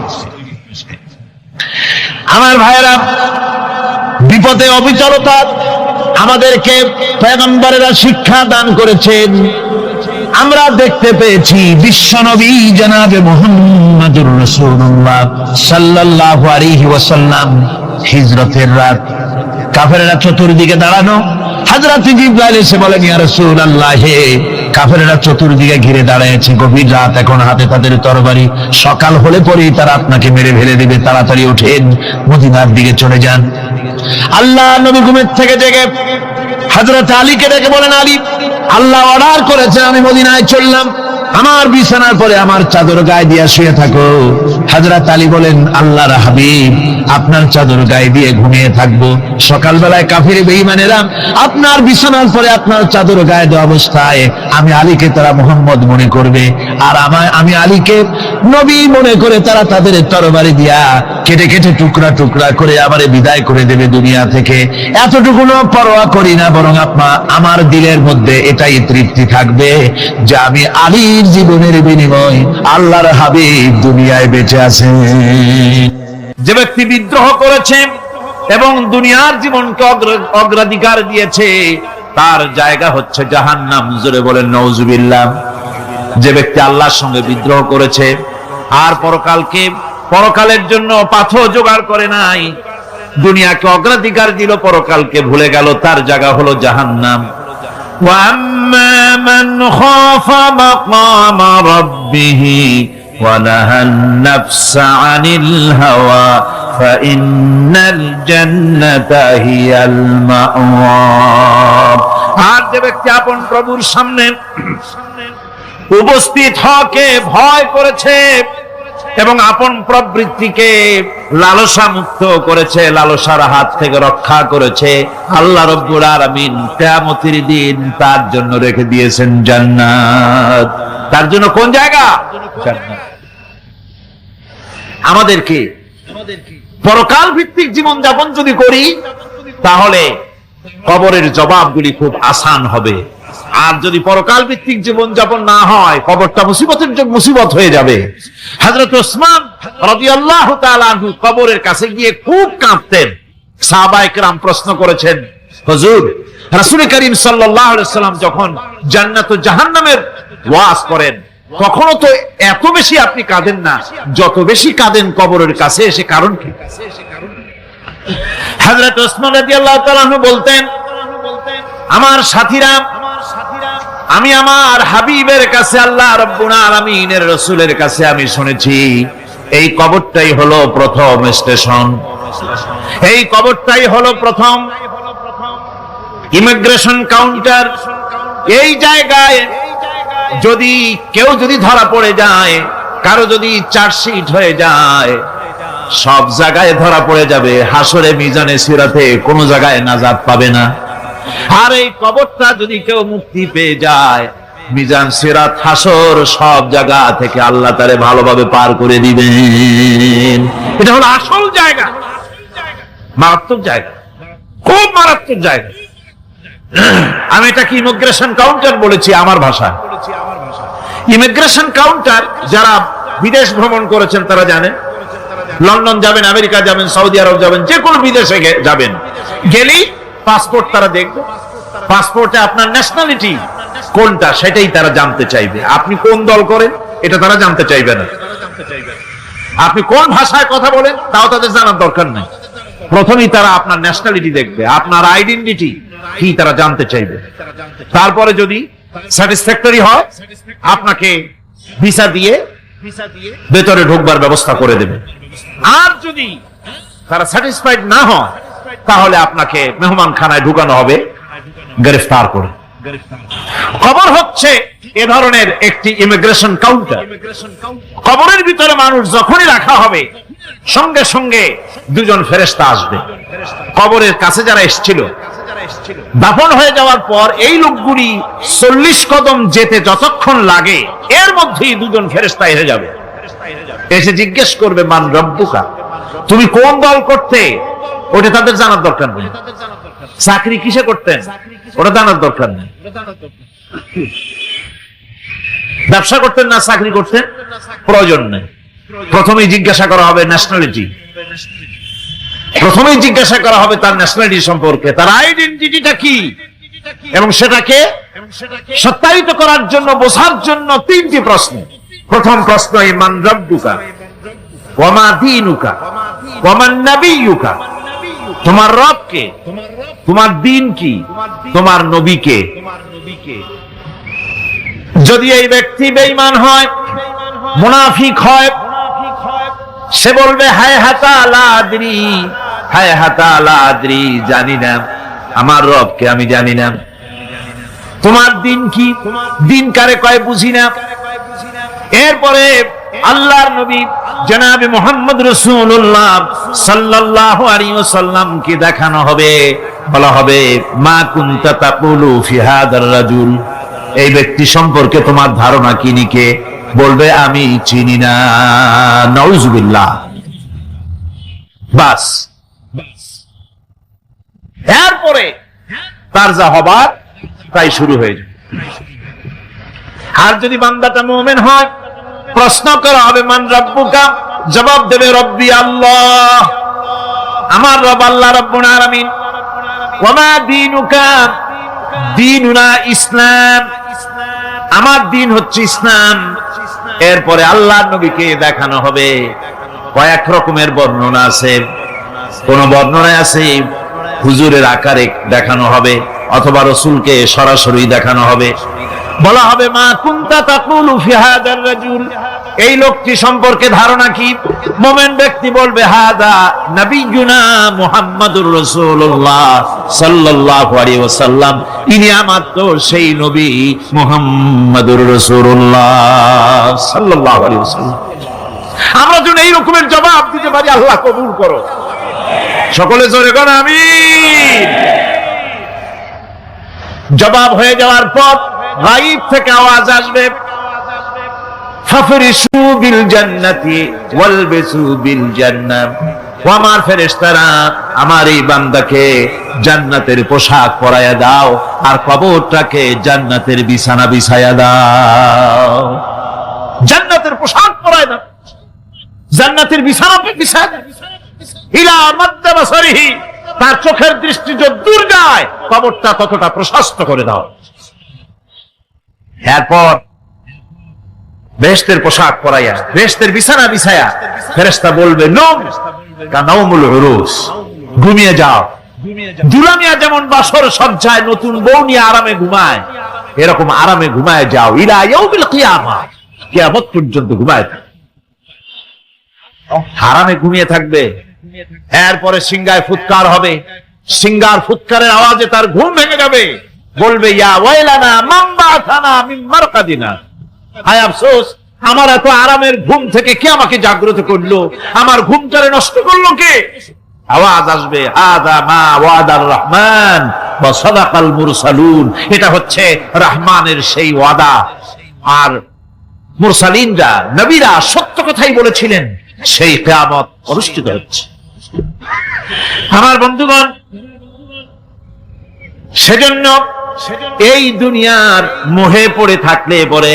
আমার ভাইয়েরা, বিপদে অবিচলতা আমাদেরকে পয়গম্বরেরা শিক্ষা দান করেছেন। আমরা দেখতে পেয়েছি বিশ্বনবী জনাবে মুহাম্মদুর রাসূলুল্লাহ সাল্লাল্লাহু আলাইহি ওয়াসাল্লাম হিজরতের রাত, কাফেররা চতুর্দিকে দাঁড়ানো, হযরত জিবরাইল এসে বলেন, ইয়া রাসূলুল্লাহ, হে কাফেররা চতুর্দিকে ঘিরে দাঁড়িয়েছে, গভীর রাত, এখন হাতে তাদের তরবারি, সকাল হলে পরেই তারা আপনাকে মেরে ফেলে দেবে, তাড়াতাড়ি ওঠেন, মদিনার দিকে চলে যান। আল্লাহ নবী ঘুমের থেকে জেগে হযরত আলীকে ডেকে বলেন, আলী, আল্লাহ অর্ডার করেছেন আমি মদিনায় চললাম, আমার বিছানার পরে আমার চাদর গায়ে দিয়ে শুয়ে থাকো। হযরত আলী বলেন, আল্লাহর হাবিব, আপনার চাদর গায়ে দিয়ে ঘুমিয়ে থাকবো, সকালবেলায় কাফির বেঈমানেরা আপনার বিছানার পরে আপনার চাদর গায়ে দেওয়া অবস্থায় আমি আলীকে তারা মুহাম্মদ মনে করবে, আর আমি আলীকে নবী মনে করে তারা তাদের তরবারি দিয়া কেটে কেটে টুকরা টুকরা করে আমারে বিদায় করে দেবে দুনিয়া থেকে। এতটুকুনো পরোয়া করি না, বরং আমার দিলের মধ্যে এটাই তৃপ্তি থাকবে যে আমি আলীর জীবনের বিনিময় আল্লাহর হাবিব দুনিয়ায় বেঁচে আছেন। যে ব্যক্তি বিদ্রোহ করেছে এবং দুনিয়ার জীবনকে অগ্রাধিকার দিয়েছে, তার জায়গা হচ্ছে জাহান্নাম। জোরে বলেন নাউজুবিল্লাহ। যে ব্যক্তি আল্লাহর সঙ্গে বিদ্রোহ করেছে আর পরকালের জন্য পাথর জোগাড় করে নাই, দুনিয়াকে অগ্রাধিকার দিল, পরকালকে ভুলে গেল, তার জায়গা হলো জাহান্নাম। وَأَمَّا مَنْ خَافَ مَقَامَ رَبِّهِ وَنَهَى النَّفْسَ عَنِ الْهَوَى فَإِنَّ الْجَنَّةَ هِيَ الْمَأْوَى। আর যে ব্যক্তি আপন প্রভুর সামনে উপস্থিত হকে ভয় করেছে এবং আপন প্রবৃত্তিকে লালসা মুক্ত করেছে, লালসার হাত থেকে রক্ষা করেছে। আল্লাহ রাব্বুল আলামিন কিয়ামতের দিন তার জন্য রেখে দিয়েছেন জান্নাত। তার জন্য কোন জায়গা? জান্নাত। আমাদেরকে পরকাল ভিত্তিক জীবন যাপন যদি করি তাহলে কবরের জবাবগুলি খুব আসান হবে। আর যদি পরকাল ভিত্তিক জীবন যাপন না হয়, কবরটা মুসিবত হয়ে যাবে। হযরত ওসমান রাদিয়াল্লাহু তাআলা আনহু কবরের কাছে গিয়ে খুব কাঁদতেন। সাহাবায়ে কেরাম প্রশ্ন করেছেন, হুজুর, রাসূল করিম সাল্লাল্লাহু আলাইহি ওয়াসাল্লাম যখন জান্নাত ও জাহান্নামের ওয়াজ করেন কখনো তো এত বেশি আপনি কাঁদেন না, যত বেশি কাঁদেন কবরের কাছে এসে, কারণ কি? হযরত ওসমান রাদিয়াল্লাহু তাআলা আনহু বলতেন, আমার সাথীরা, আমি আমার হাবিবের কাছে, আল্লাহ রাব্বুল আলামিনের রাসূলের কাছে আমি শুনেছি এই কবরটাই হলো প্রথম স্টেশন, এই কবরটাই হলো প্রথম ইমিগ্রেশন কাউন্টার। এই জায়গায় যদি কেউ ধরা পড়ে যায়, কারো যদি চার্জশিট হয়ে যায়, সব জায়গায় ধরা পড়ে যাবে। হাসরে মিজানে সিরাতে কোনো জায়গায় নাজাত পাবে না। আর এই কবরটা যদি কেউ মুক্তি পেয়ে যায়, মিজান সিরাত হাসর সব জায়গা থেকে আল্লাহ তারে ভালোভাবে পার করে দিবেন। এটা হলো আসল জায়গা, মারাত্মক জায়গা, খুব মারাত্মক জায়গা। আমি এটাকে ইমিগ্রেশন কাউন্টার বলেছি আমার ভাষায়। ইমিগ্রেশন কাউন্টার যারা বিদেশ ভ্রমণ করেছেন তারা জানেন। লন্ডন যাবেন, আমেরিকা যাবেন, সৌদি আরব যাবেন, যে কোনো বিদেশে যাবেন, গেলেই পাসপোর্ট তারা দেখবে। পাসপোর্টে আপনার ন্যাশনালিটি কোনটা সেটাই তারা জানতে চাইবে। আপনি কোন দল করেন এটা তারা জানতে চাইবে না। আপনি কোন ভাষায় কথা বলেন তাও তাদের জানার দরকার নাই। প্রথমেই তারা আপনার ন্যাশনালিটি দেখবে, আপনার আইডেন্টিটি কি তারা জানতে চাইবে। তারপরে যদি স্যাটিসফ্যাক্টরি হয় আপনাকে ভিসা দিয়ে ভেতরে ঢোকবার ব্যবস্থা করে দেবে। আর যদি তারা স্যাটিসফাইড না হয় তাহলে আপনাকে মেহমানখানায় ঢুকানো হবে গ্রেফতার করে। কবর হচ্ছে এ ধরনের একটি ইমিগ্রেশন কাউন্টার। কবরের ভিতরে মানুষ যখনই রাখা হবে সঙ্গে সঙ্গে দুজন ফেরেশতা আসবে। কবরের কাছে যারা এসেছিল দাফন হয়ে যাওয়ার পর এই লোকগুলি 40 কদম যেতে যতক্ষণ লাগে এর মধ্যেই দুজন ফেরেশতা এসে যাবে। এসে জিজ্ঞেস করবে, মান রব্বুকা, তুমি কোন দল করতে? ওটা তাদের জানার দরকার নেই। চাকরি কিসে করতেন ওটা জানার দরকার নেই। ব্যবসা করতেন না চাকরি করতেন প্রয়োজন নেই। প্রথমেই জিজ্ঞাসা করা হবে ন্যাশনালিটি, প্রথমেই জিজ্ঞাসা করা হবে তার ন্যাশনালিটি সম্পর্কে, তার আইডেন্টিটিটা কি, এবং সেটাকে সত্যায়িত করার জন্য, বোঝার জন্য 3টি প্রশ্ন। প্রথম প্রশ্ন, মান রব্বুকা ওয়া মা দীনুকা ওয়া মান নাবিয়্যুকা, তোমার রব কে, তোমার দ্বীন কি, তোমার নবী কে। যদি এই ব্যক্তি বেঈমান হয়, মুনাফিক হয়, সে বলবে হায় হাতা লা আদরি, হায় হাতা লা আদরি, জানি না আমার রবকে, আমি জানি না। তোমার দ্বীন কি, দ্বীন কারে কয় বুঝি না। এরপরে আল্লাহর নবী জনাবে মুহাম্মদ রাসূলুল্লাহ সাল্লাল্লাহু আলাইহি ওয়াসাল্লাম কে দেখানো হবে, বলা হবে মা কুনতা তাকুলু ফি হাদার রাজুল, এই ব্যক্তি সম্পর্কে তোমার ধারণা কি নিকে, বলবে আমি চিনি না। নাউযুবিল্লাহ। বাস, এরপরে তার যা হবার তাই শুরু হয়ে যাবে। আর যদি বান্দাটা মুমিন হয়, প্রশ্ন করা হবে মান রব্বুকা, জবাব দেবে রব্বি আল্লাহ, আমার রব আল্লাহ রাব্বুল আলামিন। ওয়া মা দীনুকা, দীনুনা ইসলাম, আমার দ্বীন হচ্ছে ইসলাম। এরপরে আল্লাহর নবীকে দেখানো হবে। কয়েক রকমের বর্ণনা আছে, কোন বর্ণনায় আছে হুজুরের আকারে দেখানো হবে, অথবা রাসূলকে সরাসরি দেখানো হবে। বলা হবে মা কুনতা তাকুলু ফি হাদার রাজুল, এই লোকটি সম্পর্কে ধারণা কি? মুমিন ব্যক্তি বলবে হাদা নবিয়ুনা মুহাম্মাদুর রাসূলুল্লাহ সাল্লাল্লাহু আলাইহি ওয়াসাল্লাম, ইনি আমার তো সেই নবী মুহাম্মাদুর রাসূলুল্লাহ সাল্লাল্লাহু আলাইহি ওয়াসাল্লাম। আমরা যদি এই রকমের জবাব দিতে পারি, আল্লাহ কবুল করো। সকলে জোরে বলেন আমিন। জবাব হয়ে যাওয়ার পর গায়ব থেকে আওয়াজ আসবে, ফাফরিশু বিল জান্নাতি ওয়ালবিসু বিল জান্নাহ। ও আমার ফেরেশতারা, আমার এই বান্দাকে জান্নাতের পোশাক পরায়া দাও আর কবরটাকে জান্নাতের বিছানা বিছায়া দাও। জান্নাতের পোশাক পরায় দাও, জান্নাতের বিছানা বিছায়া দাও। ইলা মাদ্দা বাসারিহি, তার চোখের দৃষ্টি যত দূর যায় কবরটা ততটা প্রশস্ত করে দাও। এরপর বেহেশতের পোশাক পরাইয়া বেহেশতের বিছানা বিছায়া ফেরেশতা বলবে নওম কানাউমুল উরুস, ঘুমিয়ে যাও। দুলামিয়া যেমন বাসর সজ্জায় নতুন বউ নিয়ে আরামে ঘুমায়, এরকম আরামে ঘুমায় যাও। ইলা ইয়াউমিল কিয়ামা, কিয়ামত পর্যন্ত ঘুমায় আরামে ঘুমিয়ে থাকবে। এরপরে সিংগায় ফুৎকার হবে, সিংগার ফুৎকারের আওয়াজে তার ঘুম ভেঙে যাবে। বলবে ইয়া ওয়াইলানা মান বাআথানা মিন মারকাদিনা, হায় আফসোস, আমার এত আরামের ঘুম থেকে কে আমাকে জাগ্রত করলো, আমার ঘুমটারে নষ্ট করলো কে? আওয়াজ আসবে হাদা মা ওয়াদার রহমান ওয়া সাদাকাল মুরসালুন, এটা হচ্ছে রহমানের সেই ওয়াদা, আর মুরসালিনরা নবীরা সত্য কথাই বলেছিলেন, সেই কিয়ামত অনুষ্ঠিত হচ্ছে। আমার বন্ধুগণ, সেজন্য এই দুনিয়ার মোহে পড়ে থাকলে পরে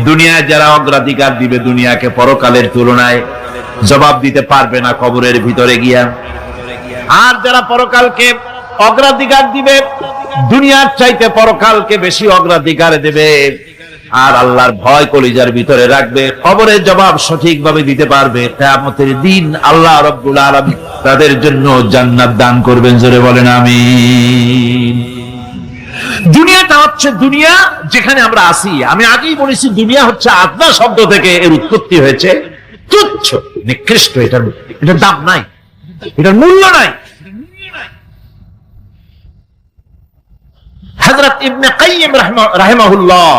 দুনিয়ায় যারা অগ্রাধিকার দিবে দুনিয়াকে পরকালের তুলনায়, জবাব দিতে পারবে না কবরের ভিতরে গিয়া। আর যারা পরকালকে অগ্রাধিকার দিবে, দুনিয়ার চাইতে পরকালকে বেশি অগ্রাধিকার দেবে, আর আল্লাহর ভয় কলিজার ভিতরে রাখবে, কবরের জবাব সঠিকভাবে দিতে পারবে, কিয়ামতের দিন আল্লাহ রাব্বুল আলামিন তাদের জন্য জান্নাত দান করবেন। জোরে বলেন আমিন। দুনিয়াটা হচ্ছে দুনিয়া যেখানে আমরা আছি। আমি আগেই বলেছি দুনিয়া হচ্ছে আদনা শব্দ থেকে এর উৎপত্তি হয়েছে। তুচ্ছ, নিকৃষ্ট, এটার দাম নাই, এটার মূল্য নাই। হযরত ইবনে কাইয়িম রাহিমাহুল্লাহ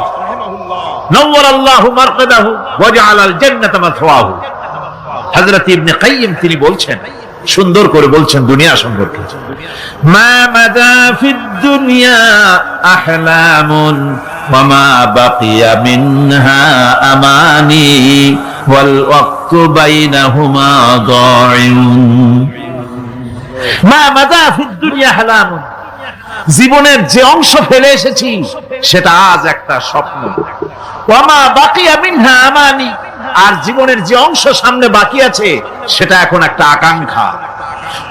নওয়ারাল্লাহু মারকাদাহু ওয়া জাআলাল জান্নাতা মাথওয়াহু, হযরত ইবনে কাইয়িম তিনি বলছেন, সুন্দর করে বলছেন দুনিয়া সম্পর্কে, মা মাদা ফিদ দুনিয়া আহলামুন ওয়া মা বাকিয়া মিনহা আমানি ওয়াল ওয়াক্তু বাইনাহুমা দাইউন। মা মাদা ফিদ দুনিয়া আহলামুন, জীবনের যে অংশ ফেলে এসেছি সেটা আজ একটা স্বপ্ন। ওয়া মা বাকিয়া মিনহা আমানি, আর জীবনের যে অংশ সামনে বাকি আছে সেটা এখন একটা আকাঙ্ক্ষা।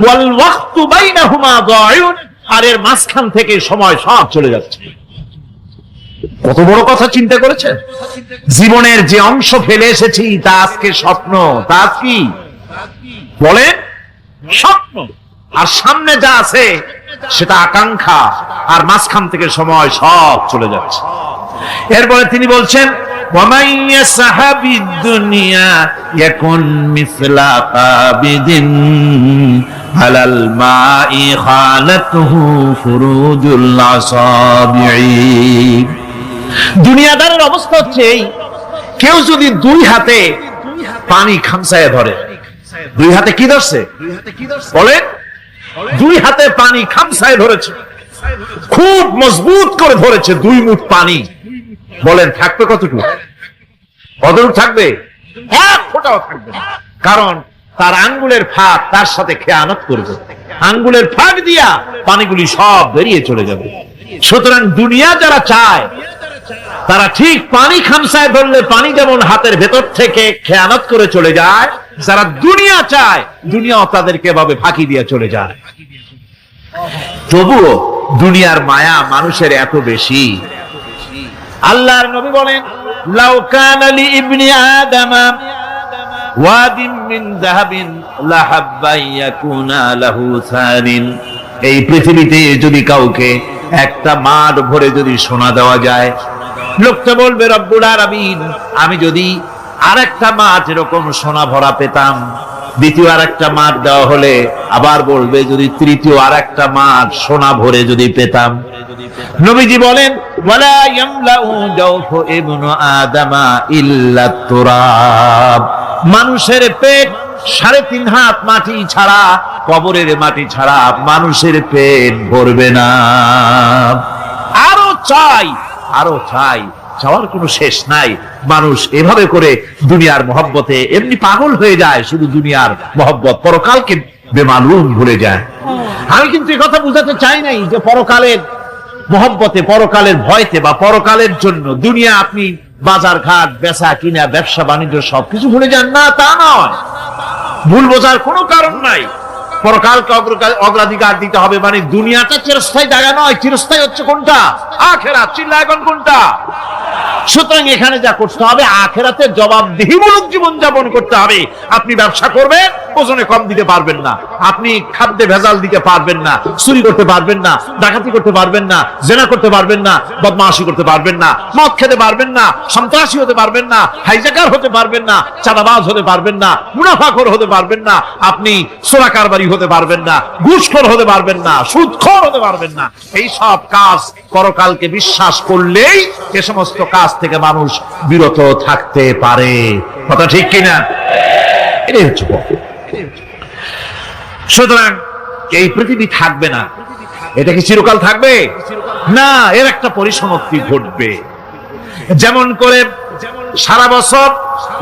ওয়াল ওয়াক্তু বাইনাহুমা দাইউন, আর এর মাঝখান থেকে সময় সব চলে যাচ্ছে। কত বড় কথা চিন্তা করেছেন? জীবনের যে অংশ ফেলে এসেছি তা আজকে স্বপ্ন, তা কি বলেন? স্বপ্ন। আর সামনে যা আছে সেটা আকাঙ্ক্ষা, আর মাঝখান থেকে সময় সব চলে যাচ্ছে। এরপরে তিনি বলছেন ওয়ামান ইয়াসহাবিদ দুনিয়া ইয়াকুন মিসলা কাবিদিন আলাল মাই খালাতুহু ফুরুজুল আসাবিঈ। দুনিয়াদারের অবস্থা হচ্ছে এই, কেউ যদি দুই হাতে পানি খামসায় ধরে, দুই হাতে কি ধরছে বলেন? দুই হাতে পানি খামসায় ধরেছে, খুব মজবুত করে ধরেছে, দুই মুঠ পানি, বলেন থাকবে কতটুকু? কতটুকু থাকবে? এক ফোঁটাও থাকবে না, কারণ তার আঙ্গুলের ফাঁক তার সাথে খেয়ানত করবে, আঙ্গুলের ফাঁক দিয়া পানিগুলি সব বেরিয়ে চলে যাবে। সুতরাং দুনিয়া যারা চায় তারা ঠিক পানি খামসায় ধরলে পানি যেমন হাতের ভেতর থেকে খেয়ানত করে চলে যায়, যারা দুনিয়া চায় দুনিয়াও তাদেরকে এভাবে ফাঁকি দিয়ে চলে যায়। তবুও দুনিয়ার মায়া মানুষের এত বেশি। আল্লাহর নবী বলেন লাউ কানা লি ইবনি আদামা ওয়াদিন মিন যাহাবিন লাহাব্বা ইয়াকুনা লাহু সারিন, এই পৃথিবীতে যদি কাউকে একটা মাঠ ভরে যদি সোনা দেওয়া যায়, লোকটা বলবে রব্বুল আলামিন, আমি যদি আরেকটা মাঠ এরকম সোনা ভরা পেতাম, দ্বিতীয় আরেকটা মাঠ দেওয়া হলে আবার বলবে যদি তৃতীয় আরেকটা মাঠ সোনা ভরে যদি পেতাম। নবীজি বলেন ওয়ালা ইয়ামলাউ জাওফু ইবনু আদামা ইল্লা তুরাব, মানুষের পেট 3.5 হাত মাটি ছাড়া, কবরের মাটি ছাড়া মানুষের পেট ভরবে না। আরো চাই, আরো চাই, চাওয়ার কোনো শেষ নাই। মানুষ এভাবে করে দুনিয়ার মহব্বতে এমনি পাগল হয়ে যায়, শুধু দুনিয়ার মহব্বত, পরকালকে বেমালুম ভুলে যায়। আমি কিন্তু এই কথা বুঝাতে চাই নাই যে পরকালের মহব্বতে, পরকালের ভয়তে বা পরকালের জন্য দুনিয়া আপনি বাজার ঘাট, বেচা কিনা, ব্যবসা বাণিজ্য সবকিছু ভুলে যান না, তা নয়। ভুল বোঝার কোনো কারণ নাই। পরকালকে অগ্রাধিকার দিতে হবে, মানে দুনিয়াটা চিরস্থায়ী জায়গা নয়। চিরস্থায়ী হচ্ছে কোনটা? আখিরাত। চিল্লা এখন কোনটা? সুতরাং এখানে যা করতে হবে, আখিরাতে জবাবদিহিমূলক জীবন যাপন করতে হবে। আপনি ব্যবসা করবেন, ওজনে কম দিতে পারবেন না, আপনি খাদ্যে ভেজাল দিতে পারবেন না, চুরি করতে পারবেন না, ডাকাতি করতে পারবেন না, জেনা করতে পারবেন না, বদমাশি করতে পারবেন না, মদ খেতে পারবেন না, সন্ত্রাসী হতে পারবেন না, হাইজাকার হতে পারবেন না, চাঁদাবাজ হতে পারবেন না, মুনাফাখোর হতে পারবেন না, আপনি চোরা কারবারি হতে পারবেন না, ঘুষখোর হতে পারবেন না, সুদখোর হতে পারবেন না। এই সব কাজ পরকালকে বিশ্বাস করলেই এ সমস্ত কাজ থেকে মানুষ বিরত থাকতে পারে। কথা ঠিক কিনা? এটাই হচ্ছে। সুতরাং এই পৃথিবী থাকবে না, এটা কি চিরকাল থাকবে না? এর একটা পরিসমাপ্তি ঘটবে। যেমন করে সারা বছর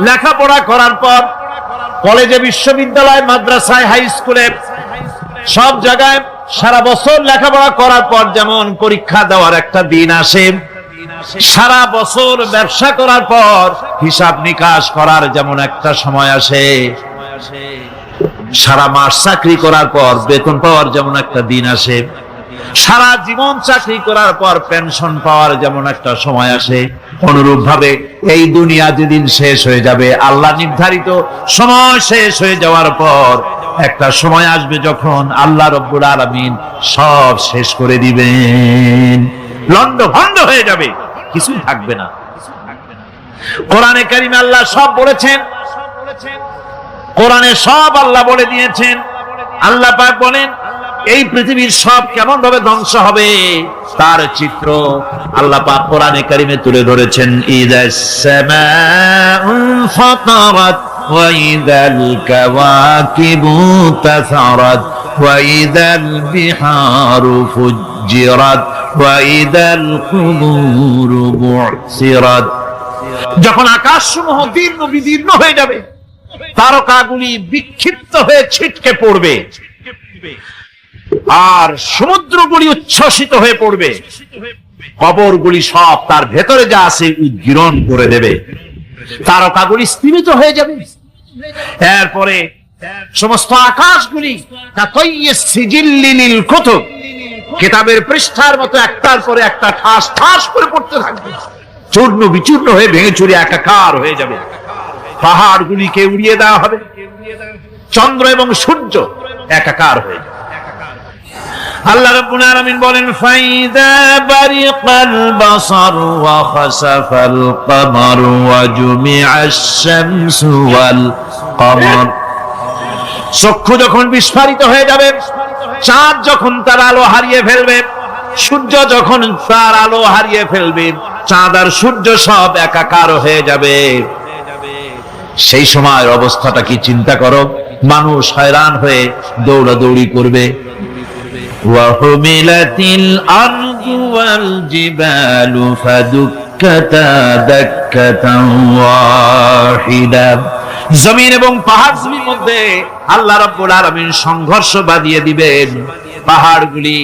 লেখাপড়া করার পর কলেজে, বিশ্ববিদ্যালয়, মাদ্রাসায়, হাই স্কুলে, সব জায়গায় সারা বছর লেখাপড়া করার পর যেমন পরীক্ষা দেওয়ার একটা দিন আসে, সারা বছর ব্যবসা করার পর হিসাব নিকাশ করার যেমন একটা সময় আসে, সারা মাস চাকরি করার পর বেতন পাওয়ার যেমন একটা দিন আসে, সারা জীবন চাকরি করার পর পেনশন পাওয়ার যেমন একটা সময় আসে, অনুরূপ ভাবে এই দুনিয়া যেদিন শেষ হয়ে যাবে, আল্লাহ নির্ধারিত সময় শেষ হয়ে যাওয়ার পর একটা সময় আসবে যখন আল্লাহ রব্বুল আলামিন সব শেষ করে দিবেন, লন্ডভন্ড হয়ে যাবে, কিছুই থাকবে না। কোরআনে কারিমে আল্লাহ সব বলেছেন, কোরআনে সব আল্লাহ বলে দিয়েছেন। আল্লাহ পাক বলেন এই পৃথিবীর সব কেমন ভাবে ধ্বংস হবে তার চিত্র আল্লাহ পাক কোরআনে কারিমে তুলে ধরেছেন। ইদাস সামাউ ফাতারাত ওয়া ইদাল কাওয়াকিবু তাসারাত ওয়া ইদাল বিহারু ফুজ্জিরাত ওয়া ইদাল কুবুরু বু'সিরাত। যখন আকাশসমূহ দীর্ঘ বিদীর্ণ হয়ে যাবে, তারকাগুলি বিক্ষিপ্ত হয়ে ছিটকে পড়বে, আর সমুদ্রগুলি উচ্ছ্বসিত হয়ে পড়বে, কবরগুলি সব তার ভেতরে যা আছে উদ্গীরণ করে দেবে, তারকাগুলি স্থিমিত হয়ে যাবে। এরপরে সমস্ত আকাশগুলি কিতাবের পৃষ্ঠার মতো একটার পরে একটা ঠাস ঠাস করে পড়তে থাকবে, চূর্ণ বিচূর্ণ হয়ে ভেঙে চুরে একাকার হয়ে যাবে। পাহাড়গুলিকে উড়িয়ে দেওয়া হবে, চন্দ্র এবং সূর্য একাকার হয়ে যাবে। আল্লাহ রাব্বুল আলামিন বলেন ফাইদা বারিকাল বাসার ওয়া খাসাফাল কমার ওয়া জুমিআশ শামসু ওয়াল কমার। চক্ষু যখন বিস্ফারিত হয়ে যাবে, চাঁদ যখন তার আলো হারিয়ে ফেলবে, সূর্য যখন তার আলো হারিয়ে ফেলবে, চাঁদ আর সূর্য সব একাকার হয়ে যাবে, সেই সময় অবস্থাটা কি চিন্তা করো। মানুষ হয়রান হয়ে দৌড়াদৌড়ি করবে। ওয়াহুমিলাতিল আরদু ওয়াল জিবালু ফাদুক্কাতা দাক্কাতান ওয়াহিদা। জমিন এবং পাহাড়গুলির মধ্যে আল্লাহ রাব্বুল আলামিন সংঘর্ষ বাঁধিয়ে দিবেন, পাহাড়গুলি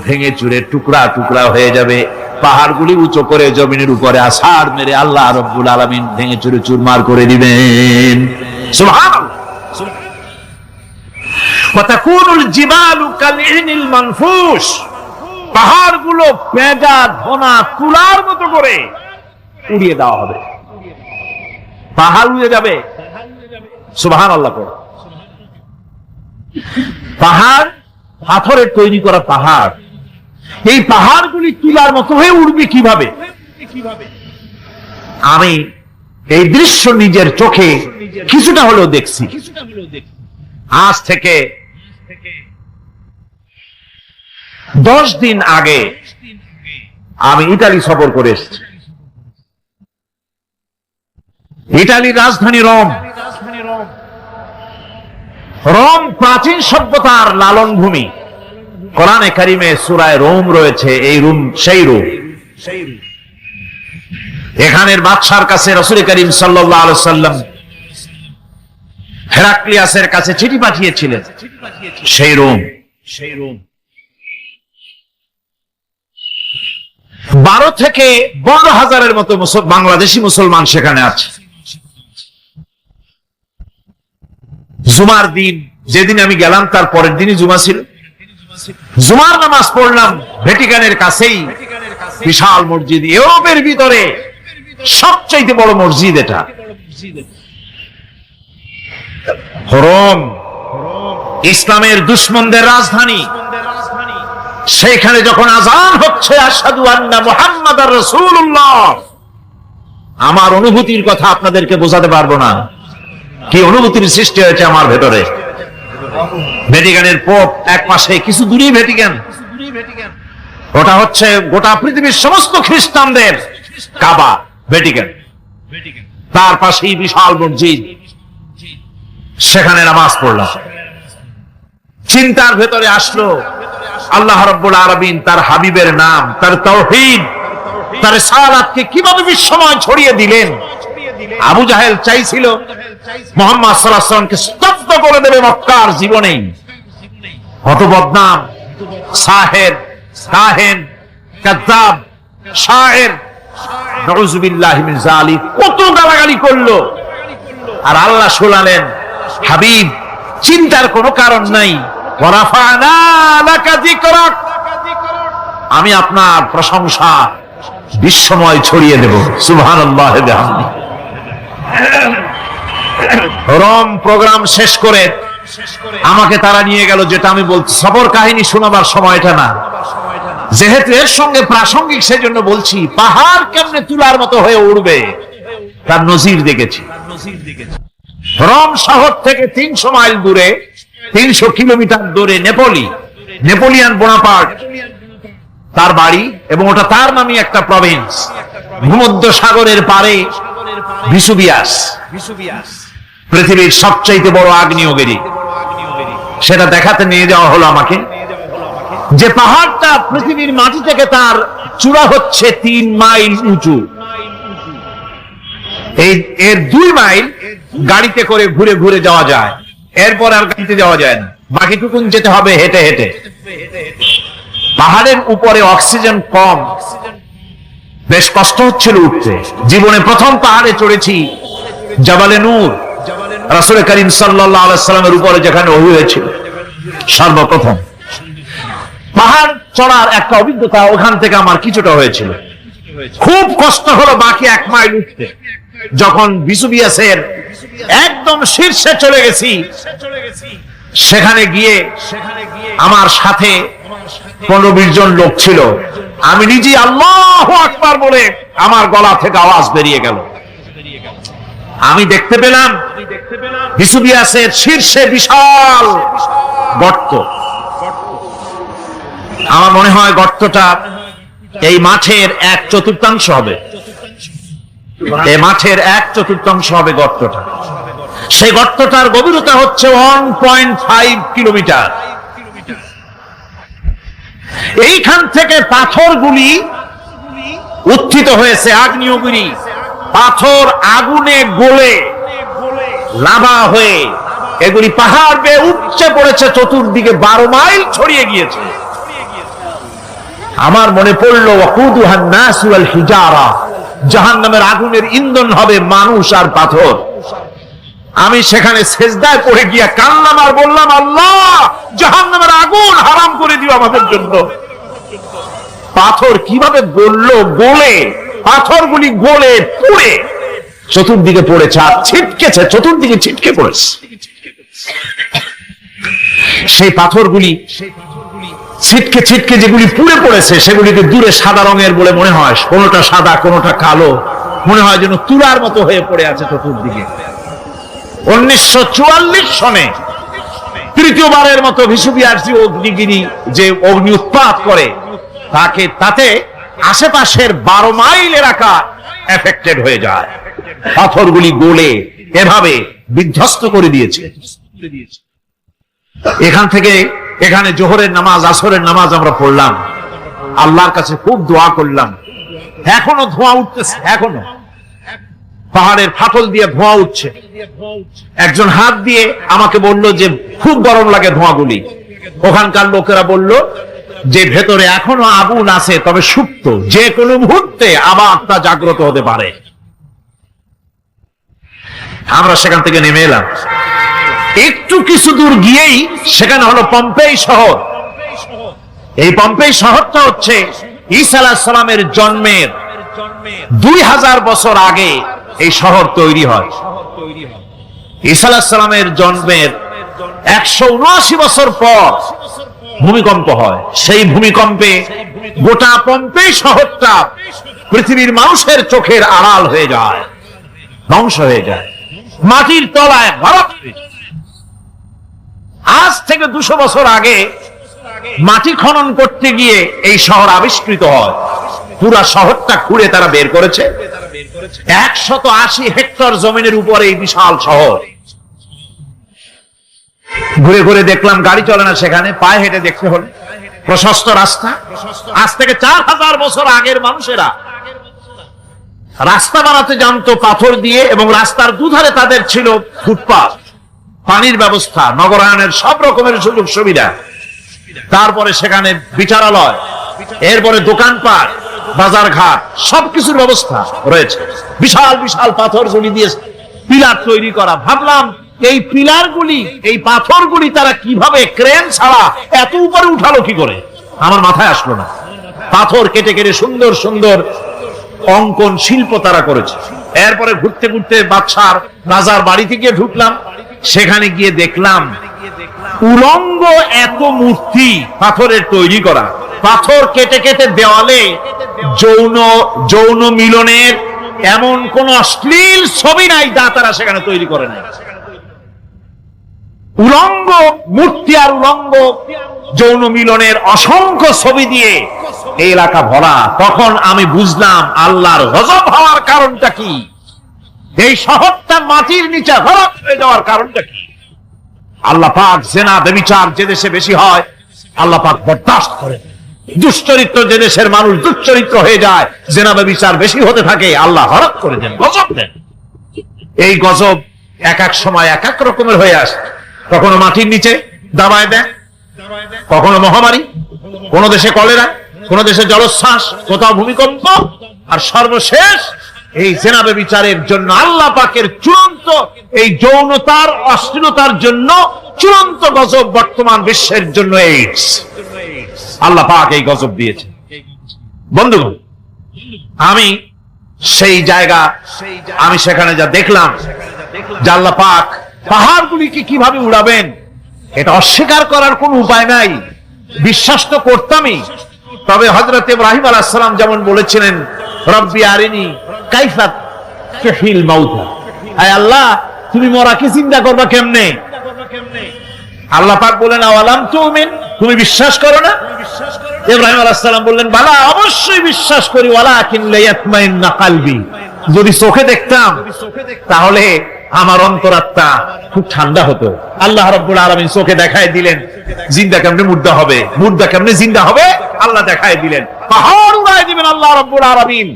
ভেঙে চুরে টুকরা টুকরা হয়ে যাবে, পাহাড়গুলি উঁচু করে জমিনের উপরে আছাড় মেরে আল্লাহ রাব্বুল আলামিন ভেঙে চুরে চুরমার করে দিবেন। সুবহানাল্লাহ। ওয়া তাকুনুল জিবালু কালইনিল মানফুস। পাহাড়গুলো পেঁজা ধোনা তুলার মতো করে উড়িয়ে দেওয়া হবে, পাহাড় উড়ে যাবে। সুবহানাল্লাহ। পাহাড় পাথরের তৈরি করা পাহাড়, এই পাহাড়গুলি তুলার মতো হয়ে উড়বে কিভাবে? আমি এই দৃশ্য নিজের চোখে কিছুটা হলেও দেখছি। আজ থেকে 10 দিন আগে আমি ইতালি সফর করে এসেছি। ইতালির রাজধানী রোম। রোম প্রাচীন সভ্যতার লালন ভূমি। কোরআনে কারিমে সূরায়ে রোম রয়েছে। এই রোম সেই রোম। এখানের বাদশার কাছে রাসূল করিম সাল্লাল্লাহু আলাইহি সাল্লাম হেরাক্লিয়াসের কাছে চিঠি পাঠিয়েছিলেন। সেই রোম। 12 থেকে 15,000-এর মতো বাংলাদেশি মুসলমান সেখানে আছে। জুমার দিন, যেদিন আমি গেলাম তার পরের দিনই জুমা ছিল। জুমার নামাজ পড়লাম ভ্যাটিকানের কাছেই বিশাল মসজিদ, ইউরোপের ভিতরে সবচাইতে বড় মসজিদ এটা। রোম ইসলামের দুশমনদের রাজধানী। সেখানে যখন আযান হচ্ছে আশহাদু আন্না মুহাম্মাদার রাসূলুল্লাহ, আমার অনুভূতির কথা আপনাদেরকে বোঝাতে পারবো না, কি অনুভূতির সৃষ্টি হয়েছে আমার ভেতরে। ভ্যাটিকানের পোপ এক পাশে, কিছু দূরেই ভ্যাটিকান। ওটা হচ্ছে গোটা পৃথিবীর সমস্ত খ্রিস্টানদের কাবা, ভ্যাটিকান। তার পাশেই বিশাল মসজিদ, সেখানে নামাজ পড়লাম। চিন্তার ভেতরে আসলো আল্লাহ রাব্বুল আলামিন তার হাবিবের নাম, তার তাওহীদ, তার রিসালাতকে কিভাবে বিশ্বময় ছড়িয়ে দিলেন। আবু জাহেল চাইছিল মুহাম্মদ সাল্লাল্লাহু আলাইহি ওয়াসাল্লামকে স্তব্ধ করে দেবে মক্কার জীবনেই। কত বদনাম, সাহের, কাহেন, কাযযাব, শায়ের, নাউযুবিল্লাহি মিন যালিক, কত গালাগালি করলো। আর আল্লাহ শোনালেন, হাবিব চিন্তার কোনো কারণ নাই, ওয়ারাফা'না লাকা যিকরাক, আমি আপনার প্রশংসা বিশ্বময় ছড়িয়ে দেব। সুবহানাল্লাহি ওয়া বিহামদিহি। রোম প্রোগ্রাম শেষ করে আমাকে তারা নিয়ে গেল, যেটা আমি বলছি সফর কাহিনী শোনাবার সময়টা না, যেহেতু এর সঙ্গে প্রাসঙ্গিক সেজন্য বলছি। পাহাড় কেমনে তুলার মতো হয়ে উঠবে তার নজির দেখেছি। রোম শহর থেকে 300 মাইল দূরে, 300 কিলোমিটার দূরে নেপোলিয়ান বোনাপার্ট তার বাড়ি, এবং ওটা তার নামে একটা প্রভিন্স। ভূমধ্য সাগরের পারে ভিসুভিয়াস, পৃথিবীর সবচাইতে বড় আগ্নেয়গিরি, সেটা দেখাতে নিয়ে যাওয়া হলো আমাকে। যে পাহাড়টা পৃথিবীর মাটি থেকে তার চূড়া হচ্ছে 3 মাইল উঁচু। এর 2 মাইল গাড়িতে করে ঘুরে ঘুরে যাওয়া যায়, এরপর আর গাড়িতে যাওয়া যায় না, বাকিটুকুন যেতে হবে হেঁটে হেঁটে। পাহাড়ের উপরে অক্সিজেন কম, বেশ কষ্ট হচ্ছিল উঠতে। জীবনে প্রথম পাহাড়ে চড়েছি জাবালে নূর, রাসূল করিম সাল্লাল্লাহু আলাইহি সাল্লামের উপরে যেখানে ওহী হয়েছিল সর্বপ্রথম। পাহাড় চড়ার একটা অভিজ্ঞতা ওখান থেকে আমার কিছুটা হয়েছিল। খুব কষ্ট হলো বাকি 1 মাইল উঠতে। যখন ভিসুভিয়াসের একদম শীর্ষে চলে গেছি, সেখানে গিয়ে আমার সাথে 15-20 জন লোক ছিল। আমি নিজে আল্লাহু আকবার বলে আমার গলা থেকে আওয়াজ বেরিয়ে গেল। আমি দেখতে পেলাম ভিসুভিয়াসের শীর্ষে বিশাল গর্ত। আমার মনে হয় গর্তটা এই মাঠের 1/4 হবে। এই মাঠের 1/4 হবে গর্তটা। সেই গর্তটার গভীরতা হচ্ছে 1.5 কিলোমিটার। এইখান থেকে পাথরগুলি উত্থিত হয়েছে, আগ্নেয়গিরি পাথর আগুনে গলে লাভা হয়ে এগুলি পাহাড় বেয়ে উপচে পড়েছে, চতুর্দিকে 12 মাইল ছড়িয়ে গিয়েছে। আমার মনে পড়লো ওয়াকুদুহান নাস ওয়াল হিজারা, জাহান্নামের আগুনের ইন্ধন হবে মানুষ আর পাথর। আমি সেখানে সেজদায় পড়ে গিয়া কান্নাম আর বললাম, আল্লাহ জাহান্নামের আগুন হারাম করে দিও আমাদের জন্য। পাথর কিভাবে গললো, গলে পাথরগুলি গলে পুড়ে চতুর্দিকে পড়েছে আর ছিটকেছে, চতুর্দিকে ছিটকে পড়েছে। সেই পাথরগুলি ছিটকে ছিটকে যেগুলি পুড়ে পড়েছে, সেগুলিকে দূরে সাদা রঙের বলে মনে হয়, কোনোটা সাদা কোনোটা কালো, মনে হয় যেন তুলার মতো হয়ে পড়ে আছে চতুর্দিকে। 1944 সনে তৃতীয়বারের মতো ভিসুবিয়ার্সি অগ্নিগিরি যে অগ্নি উৎপাত করে তাতে আশেপাশের 12 মাইল এলাকা এফেক্টেড হয়ে যায়। পাথরগুলি গলে এভাবে বিধ্বস্ত করে দিয়েছে। এখান থেকে এখানে জোহরের নামাজ, আসরের নামাজ আমরা পড়লাম, আল্লাহর কাছে খুব দোয়া করলাম। এখনো ধোঁয়া উঠতেছে, এখনো পাহাড়ের ফাটল দিয়ে ধোঁয়া উঠছে। একজন হাত দিয়ে আমাকে বলল যে খুব গরম লাগে ধোঁয়াগুলি। ওখানকার লোকেরা বলল যে ভেতরে এখনো আগুন আছে, তবে সুপ্ত, যে কোনো মুহূর্তে আবার তা জাগ্রত হতে পারে। আমরা সেখান থেকে নেমে এলাম। একটু কিছু দূর গিয়েই সেখানে হলো পম্পেই শহর। এই পম্পেই শহরটা হচ্ছে ঈসা আলাইহিস সালামের জন্মের 2000 বছর আগে এই শহর তৈরি হয়। ঈসা আলাইহিস সালামের জন্মের 179 বছর পর ভূমিকম্প হয়। সেই ভূমিকম্পে গোটা পম্পেই শহরটা পৃথিবীর মানুষের চোখের আড়াল হয়ে যায়, ধ্বংস হয়ে যায়, মাটির তলায় ভরা। আজ থেকে 200 বছর আগে মাটি খনন করতে গিয়ে এই শহর আবিষ্কৃত হয়। পুরা শহরটা খুঁড়ে তারা বের করেছে। 180 হেক্টর জমিনের উপরে এই বিশাল শহর। ঘুরে ঘুরে দেখলাম, গাড়ি চলে না সেখানে, পায়ে হেঁটে দেখতে হল। প্রশস্ত রাস্তা। আজ থেকে 4000 বছর আগের মানুষেরা রাস্তা বানাতে জানতো পাথর দিয়ে, এবং রাস্তার দুধারে তাদের ছিল ফুটপাথ, পানির ব্যবস্থা, নগরায়নের সব রকমের সুযোগ সুবিধা। তারপরে সেখানে বিচারালয়, এরপরে দোকানপাট, বাজার ঘাট, সবকিছুর ব্যবস্থা রয়েছে। বিশাল বিশাল পাথরগুলি দিয়ে পিলার তৈরি করা। ভাবলাম এই পিলারগুলি, এই পাথরগুলি তারা কিভাবে ক্রেন ছাড়া এত উপরে উঠালো কি করে, আমার মাথায় আসলো না। পাথর কেটে কেটে সুন্দর সুন্দর অঙ্কন শিল্প তারা করেছে। এরপরে ঘুরতে ঘুরতে বাদশার রাজার বাড়িতে গিয়ে ঢুকলাম। সেখানে গিয়ে দেখলাম উলঙ্গ এত মূর্তি পাথরের তৈরি করা। পাথর কেটে কেটে দেওয়ালে যৌন মিলনের এমন কোন অশ্লীল ছবি নাই যা তারা সেখানে তৈরি করে নাই। উলঙ্গ মূর্তি আর উলঙ্গ যৌন মিলনের অসংখ্য ছবি দিয়ে এই এলাকা ভরা। তখন আমি বুঝলাম আল্লাহর গজব হওয়ার কারণটা কি, এই শহরটা মাটির নিচে হরপ হয়ে যাওয়ার কারণটা কি। আল্লাহ পাক জেনা ব্যভিচার যে দেশে বেশি হয় আল্লাহ পাক বরদাস্ত করেন। দুশ্চরিত্র যে দেশের মানুষ দুশ্চরিত্র হয়ে যায়, জেনা ব্যভিচার বেশি হতে থাকে, আল্লাহ হরপ করে দেন, গজব দেন। এই গজব এক এক সময় এক এক রকমের হয়ে আসে। কখনো মাটির নিচে দাবায় দেয়, কখনো মহামারী, কোন দেশে কলেরা, কোন দেশে জলোচ্ছ্বাস, কোথাও ভূমিকম্প, আর সর্বশেষ এই জেনা ব্যভিচারের জন্য আল্লাহ পাকের চূড়ান্ত এই যৌনতার অশ্লীলতার জন্য চূড়ান্ত গজব বর্তমান বিশ্বের জন্য এইডস। আল্লাহ পাক এই গজব দিয়েছে। বন্ধুগণ, আমি সেই জায়গা, আমি সেখানে যা দেখলাম যে আল্লাহ পাক পাহাড়গুলিকে কিভাবে উড়াবেন, এটা অস্বীকার করার কোন উপায় নাই। বিশ্বাস তো করতামই, তবে হযরত ইব্রাহিম আলাইহিস সালাম যেমন বলেছিলেন, রব্বি আরিনি কাইফা তুহিল মাউতা, আয় আল্লাহ তুমি মরাকে চিন্তা করবা কেমনে। আল্লাহ পাক বলেন, আওয়ালাম তুমিন, তুমি বিশ্বাস করো না? ইব্রাহিম আলাইহিস সালাম বললেন, বালা, অবশ্যই বিশ্বাস করি, ওয়ালাকিন লিয়াতমাইন্না কলবি, যদি চোখে দেখতাম তাহলে আমার অন্তরাত্মা খুব ঠান্ডা হতো। আল্লাহ রাব্বুল আলামিন চোখে দেখায় দিলেন জিন্দা কেমনে মুর্দা হবে, মুর্দা কেমনে জিন্দা হবে, আল্লাহ দেখায় দিলেন। পাহাড় উড়ায় দিবেন আল্লাহ রাব্বুল আলামিন।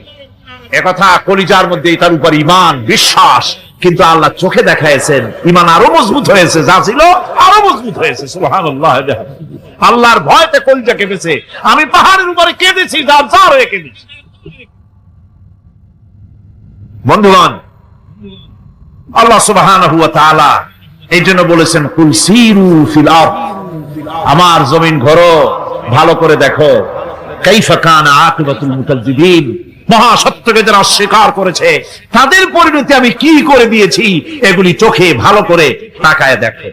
একথা কলিজার মধ্যে তার উপর ঈমান বিশ্বাস, কিন্তু আল্লাহ চোখে দেখাইছেন, ঈমান আরো মজবুত হয়েছে, যা ছিল আরো মজবুত হয়েছে। সুবহানাল্লাহ। আল্লাহর ভয়তে কলিজা কেঁপেছে। আমি পাহাড়ের উপরে কেঁদেছি, যার যার হয়ে কেঁদেছি। বন্ধুগণ, আল্লাহ সুবহানাহু ওয়া তাআলা এই জন্য বলেছেন, কুল সিরু ফিল আরদ, আমার জমিন ঘোরো, ভালো করে দেখো, কাইফা কানা আকিবাতুল মুকাজ্জিবিন, মহাসত্যকে যারা অস্বীকার করেছে তাদের পরিণতি আমি কি করে দিয়েছি, এগুলি চোখে ভালো করে তাকায় দেখো।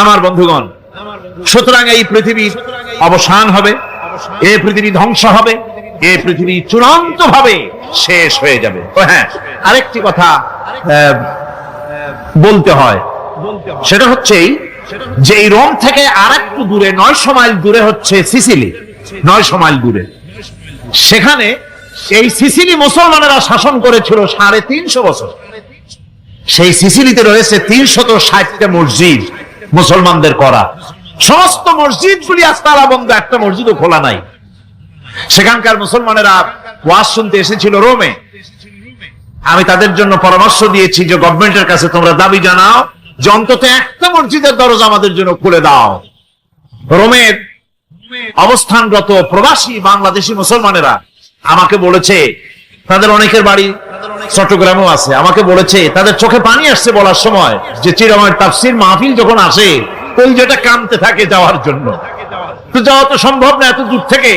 আমার বন্ধুগণ, সুতরাং এই পৃথিবীর অবসান হবে, এই পৃথিবী ধ্বংস হবে, এই পৃথিবী চূড়ান্ত ভাবে শেষ হয়ে যাবে। ও হ্যাঁ, আরেকটি কথা বলতে হয়, সেটা হচ্ছে যে এই রোম থেকে আর একটু দূরে 900 মাইল দূরে হচ্ছে সিসিলি। 900 মাইল দূরে, সেখানে এই সিসিলি মুসলমানেরা শাসন করেছিল 350 বছর। সেই সিসিলিতে রয়েছে 360টা মসজিদ মুসলমানদের করা। সমস্ত মসজিদগুলি আজ তালা বন্ধ, একটা মসজিদও খোলা নাই। সেখানকার মুসলমানেরা ওয়াজ শুনতে এসেছিল রোমে। আমি তাদের জন্য পরামর্শ দিয়েছি যে গভর্নমেন্টের কাছে তোমরা দাবি জানাও যে অন্তত একটা মসজিদের দরজা আমাদের জন্য খুলে দাও। রোমের অবস্থানরত প্রবাসী বাংলাদেশি মুসলমানেরা আমাকে বলেছে, তাদের অনেকের বাড়ি চট্টগ্রামেও আছে, আমাকে বলেছে তাদের চোখে পানি আসছে বলার সময় যে চিরময়ের তাফসীর মাহফিল যখন আসে কলিজাটা কাঁদতে থাকে যাওয়ার জন্য। তো যাওয়া তো সম্ভব না এত দূর থেকে,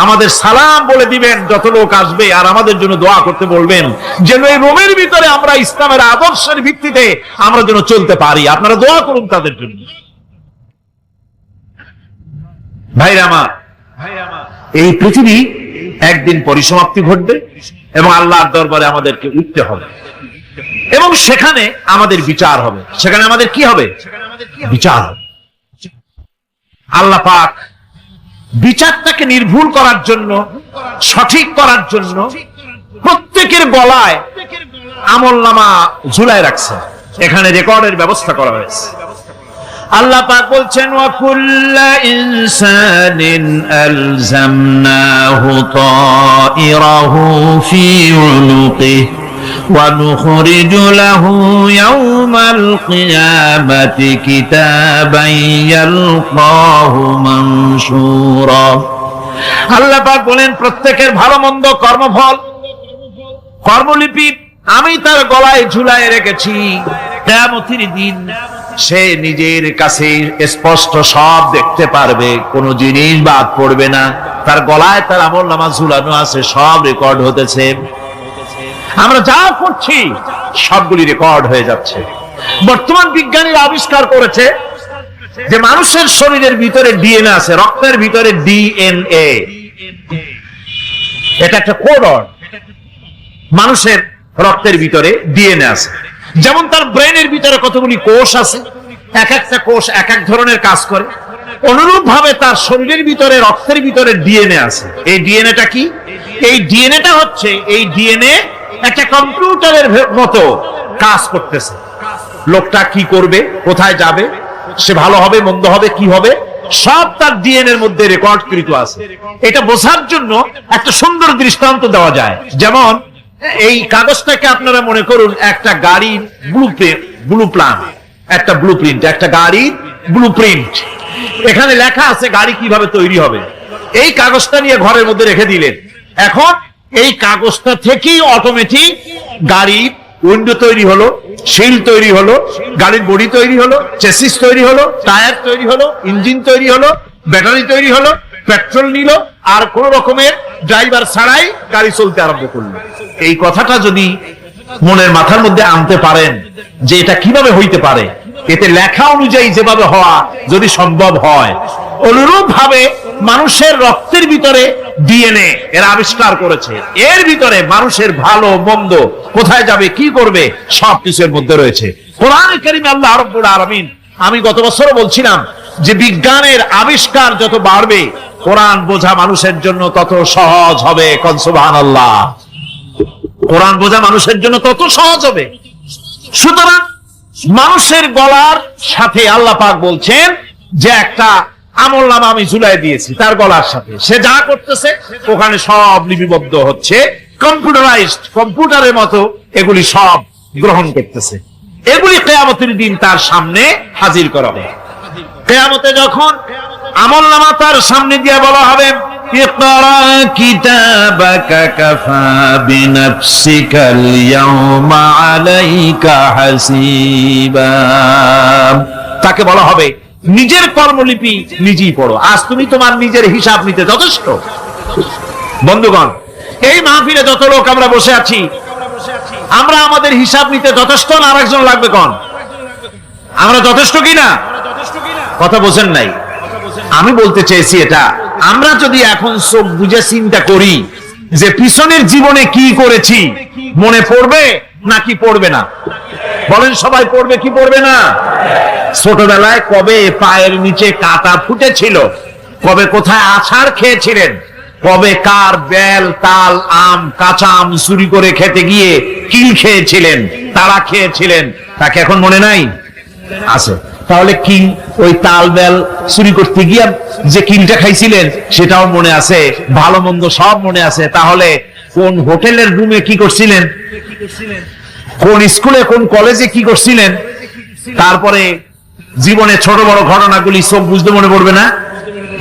আমাদের সালাম বলে দিবেন যত লোক আসবে, আর আমাদের জন্য দোয়া করতে বলবেন যেন এই রোমের ভিতরে আমরা ইসলামের আদর্শের ভিত্তিতে আমরা যেন চলতে পারি। আপনারা দোয়া করুন তাদের জন্য। ভাইরা আমার, এই পৃথিবী একদিন পরিসমাপ্তি ঘটবে এবং আল্লাহর দরবারে আমাদেরকে উঠতে হবে এবং সেখানে আমাদের বিচার হবে। সেখানে আমাদের কি হবে? বিচার হবে। আল্লাহ পাক বিচারটাকে নির্ভুল করার জন্য, সঠিক করার জন্য প্রত্যেকের গলায় আমলনামা ঝুলায় রাখছে। এখানে রেকর্ডের ব্যবস্থা করা হয়েছে। আল্লাহ পাক বলছেন, ওয়া কুল্লা ইনসানিন আলজামনাহু তাইরাহু ফি উনুকিহি ওয়া নুখরিজু লাহু ইয়াওমাল কিয়ামাতি কিতাবান ইয়ালকাহু মানশুরা। আল্লাহ পাক বলেন, প্রত্যেকের ভালো মন্দ কর্মফল, কর্মলিপি আমি তার গলায় ঝুলায় রেখেছি। কিয়ামতের দিন সে নিজের কাছে স্পষ্ট সব দেখতে পারবে, কোন জিনিস বাদ পড়বে না। তার গলায় তার আমলনামা ঝুলানো আছে, সব রেকর্ড হতেছে। আমরা যা করছি সবগুলি রেকর্ড হয়ে যাচ্ছে। বর্তমান বিজ্ঞানীরা আবিষ্কার করেছে যে মানুষের শরীরের ভিতরে ডিএনএ আছে, রক্তের ভিতরে ডিএনএ। এটা একটা কোডন। মানুষের রক্তের ভিতরে ডিএনএ আছে। যেমন তার ব্রেনের ভিতরে কতগুলি কোষ আছে, এক একটা কোষ এক এক ধরনের কাজ করে, অনুরূপ ভাবে তার শরীরের ভিতরে, রক্তের ভিতরে ডিএনএ আছে। এই ডিএনএটা কি? এই ডিএনএটা হচ্ছে, এই ডিএনএ একটা কম্পিউটারের মতো কাজ করতেছে। লোকটা কি করবে, কোথায় যাবে, সে ভালো হবে মন্দ হবে, কি হবে, সব তার ডিএনএর মধ্যে রেকর্ডকৃত আছে। এটা বোঝার জন্য একটা সুন্দর দৃষ্টান্ত দেওয়া যায়। যেমন এই কাগজটাকে আপনারা মনে করুন একটা গাড়ির একটা ব্লুপ্রিন্ট, একটা গাড়ির ব্লুপ্রিন্ট। এখানে লেখা আছে গাড়ি কিভাবে তৈরি হবে। এই কাগজটা নিয়ে ঘরের মধ্যে রেখে দিলেন। এখন এই কাগজটা থেকেই অটোমেটিক গাড়ির উইন্ডো তৈরি হলো, শিল তৈরি হলো, গাড়ির বডি তৈরি হলো, চেসিস তৈরি হলো, টায়ার তৈরি হলো, ইঞ্জিন তৈরি হলো, ব্যাটারি তৈরি হলো, পেট্রোল নিল, আর কোন রকমের ড্রাইভার ছাড়াই গাড়ি চলতে আরম্ভ করলো। এই কথাটা যদি মনের মাথার মধ্যে আনতে পারেন যে এটা কিভাবে হইতে পারে, এতে লেখা অনুযায়ী যেভাবে হওয়া যদি সম্ভব হয়, অনুরূপ ভাবে মানুষের রক্তের ভিতরে ডিএনএ এর আবিষ্কার করেছে। এর ভিতরে মানুষের ভালো মন্দ, কোথায় যাবে, কি করবে, সবকিছুর মধ্যে রয়েছে। কোরআনে কারীমে আল্লাহ রাব্বুল আলামিন, আমি গত বছরও বলছিলাম যে বিজ্ঞানের আবিষ্কার যত বাড়বে কোরআন বোঝা মানুষের জন্য তত সহজ হবে। কোন সুবহানাল্লাহ। কোরআন বোঝা মানুষের জন্য তত সহজ হবে। সুতরাং মানুষের গলার সাথে আল্লাহ পাক বলছেন যে একটা আমলনামা আমি ঝুলাই দিয়েছি তার গলার সাথে। সে যা করতেছে ওখানে সব লিপিবদ্ধ হচ্ছে, কম্পিউটারাইজড, কম্পিউটারের মতো এগুলি সব গ্রহণ করতেছে। এগুলি কিয়ামতের দিন তার সামনে হাজির করা হবে। কিয়ামতে যখন আমলনামা তার সামনে দিয়ে বলা হবে, ইকরা কিতাবাকা কাফা বিনাফসিকাল ইয়াওমা আলাইকা হাসিবা। তাকে বলা হবে নিজের কর্মলিপি নিজেই পড়ো, আজ তুমি তোমার নিজের হিসাব নিতে যথেষ্ট। বন্ধুগণ, এই মাহফিলে যত লোক আমরা বসে আছি, আমরা আমাদের হিসাব নিতে যথেষ্ট না আরেকজন লাগবে? কোন আমরা যথেষ্ট কিনা? কথা বোঝেন নাই। আমি বলতে চেয়েছি এটা, আমরা যদি এখন চোখ বুঝে চিন্তা করি যে পিছনের জীবনে কি করেছি মনে পড়বে নাকি পড়বে না? বলেন সবাই, পড়বে কি পড়বে না? ছোটবেলায় কবে পায়ের নিচে কাঁটা ফুটেছিল, কবে কোথায় আছাড় খেয়েছিলেন, কবে কার বেল তাল আম কাঁচা আম চুরি করে খেতে গিয়ে কিল খেয়েছিলেন, তারা খেয়েছিলেন, তাকে এখন মনে নাই? আছে। তাহলে কি ওই তাল বেল চুরি করতে গিয়ে যে কিলটা খাইছিলেন সেটাও মনে আছে, ভালো মন্দ সব মনে আছে। তাহলে কোন হোটেলের রুমে কি করছিলেন, কোন স্কুলে কোন কলেজে কি করছিলেন, তারপরে জীবনে ছোট বড় ঘটনাগুলি সব বুঝতে মনে পড়বে না?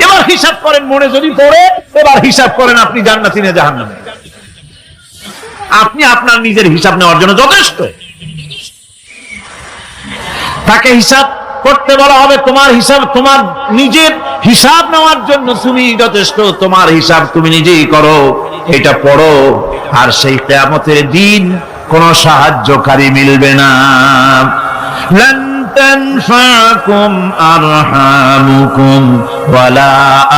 এবার হিসাব করেন, মনে যদি পড়ে এবার হিসাব করেন আপনি জান্নাতি না জাহান্নামী। আপনি আপনার নিজের হিসাব নেওয়ার জন্য যথেষ্ট। তাকে হিসাব করতে বলা হবে, তোমার হিসাব, তোমার নিজের হিসাব নেওয়ার জন্য তুমি যথেষ্ট, তোমার হিসাব তুমি নিজেই করো, এটা পড়ো। আর সেই কিয়ামতের দিন কোন সাহায্যকারী মিলবে না। লান তানফাকুম আরহামুকুম ওয়ালা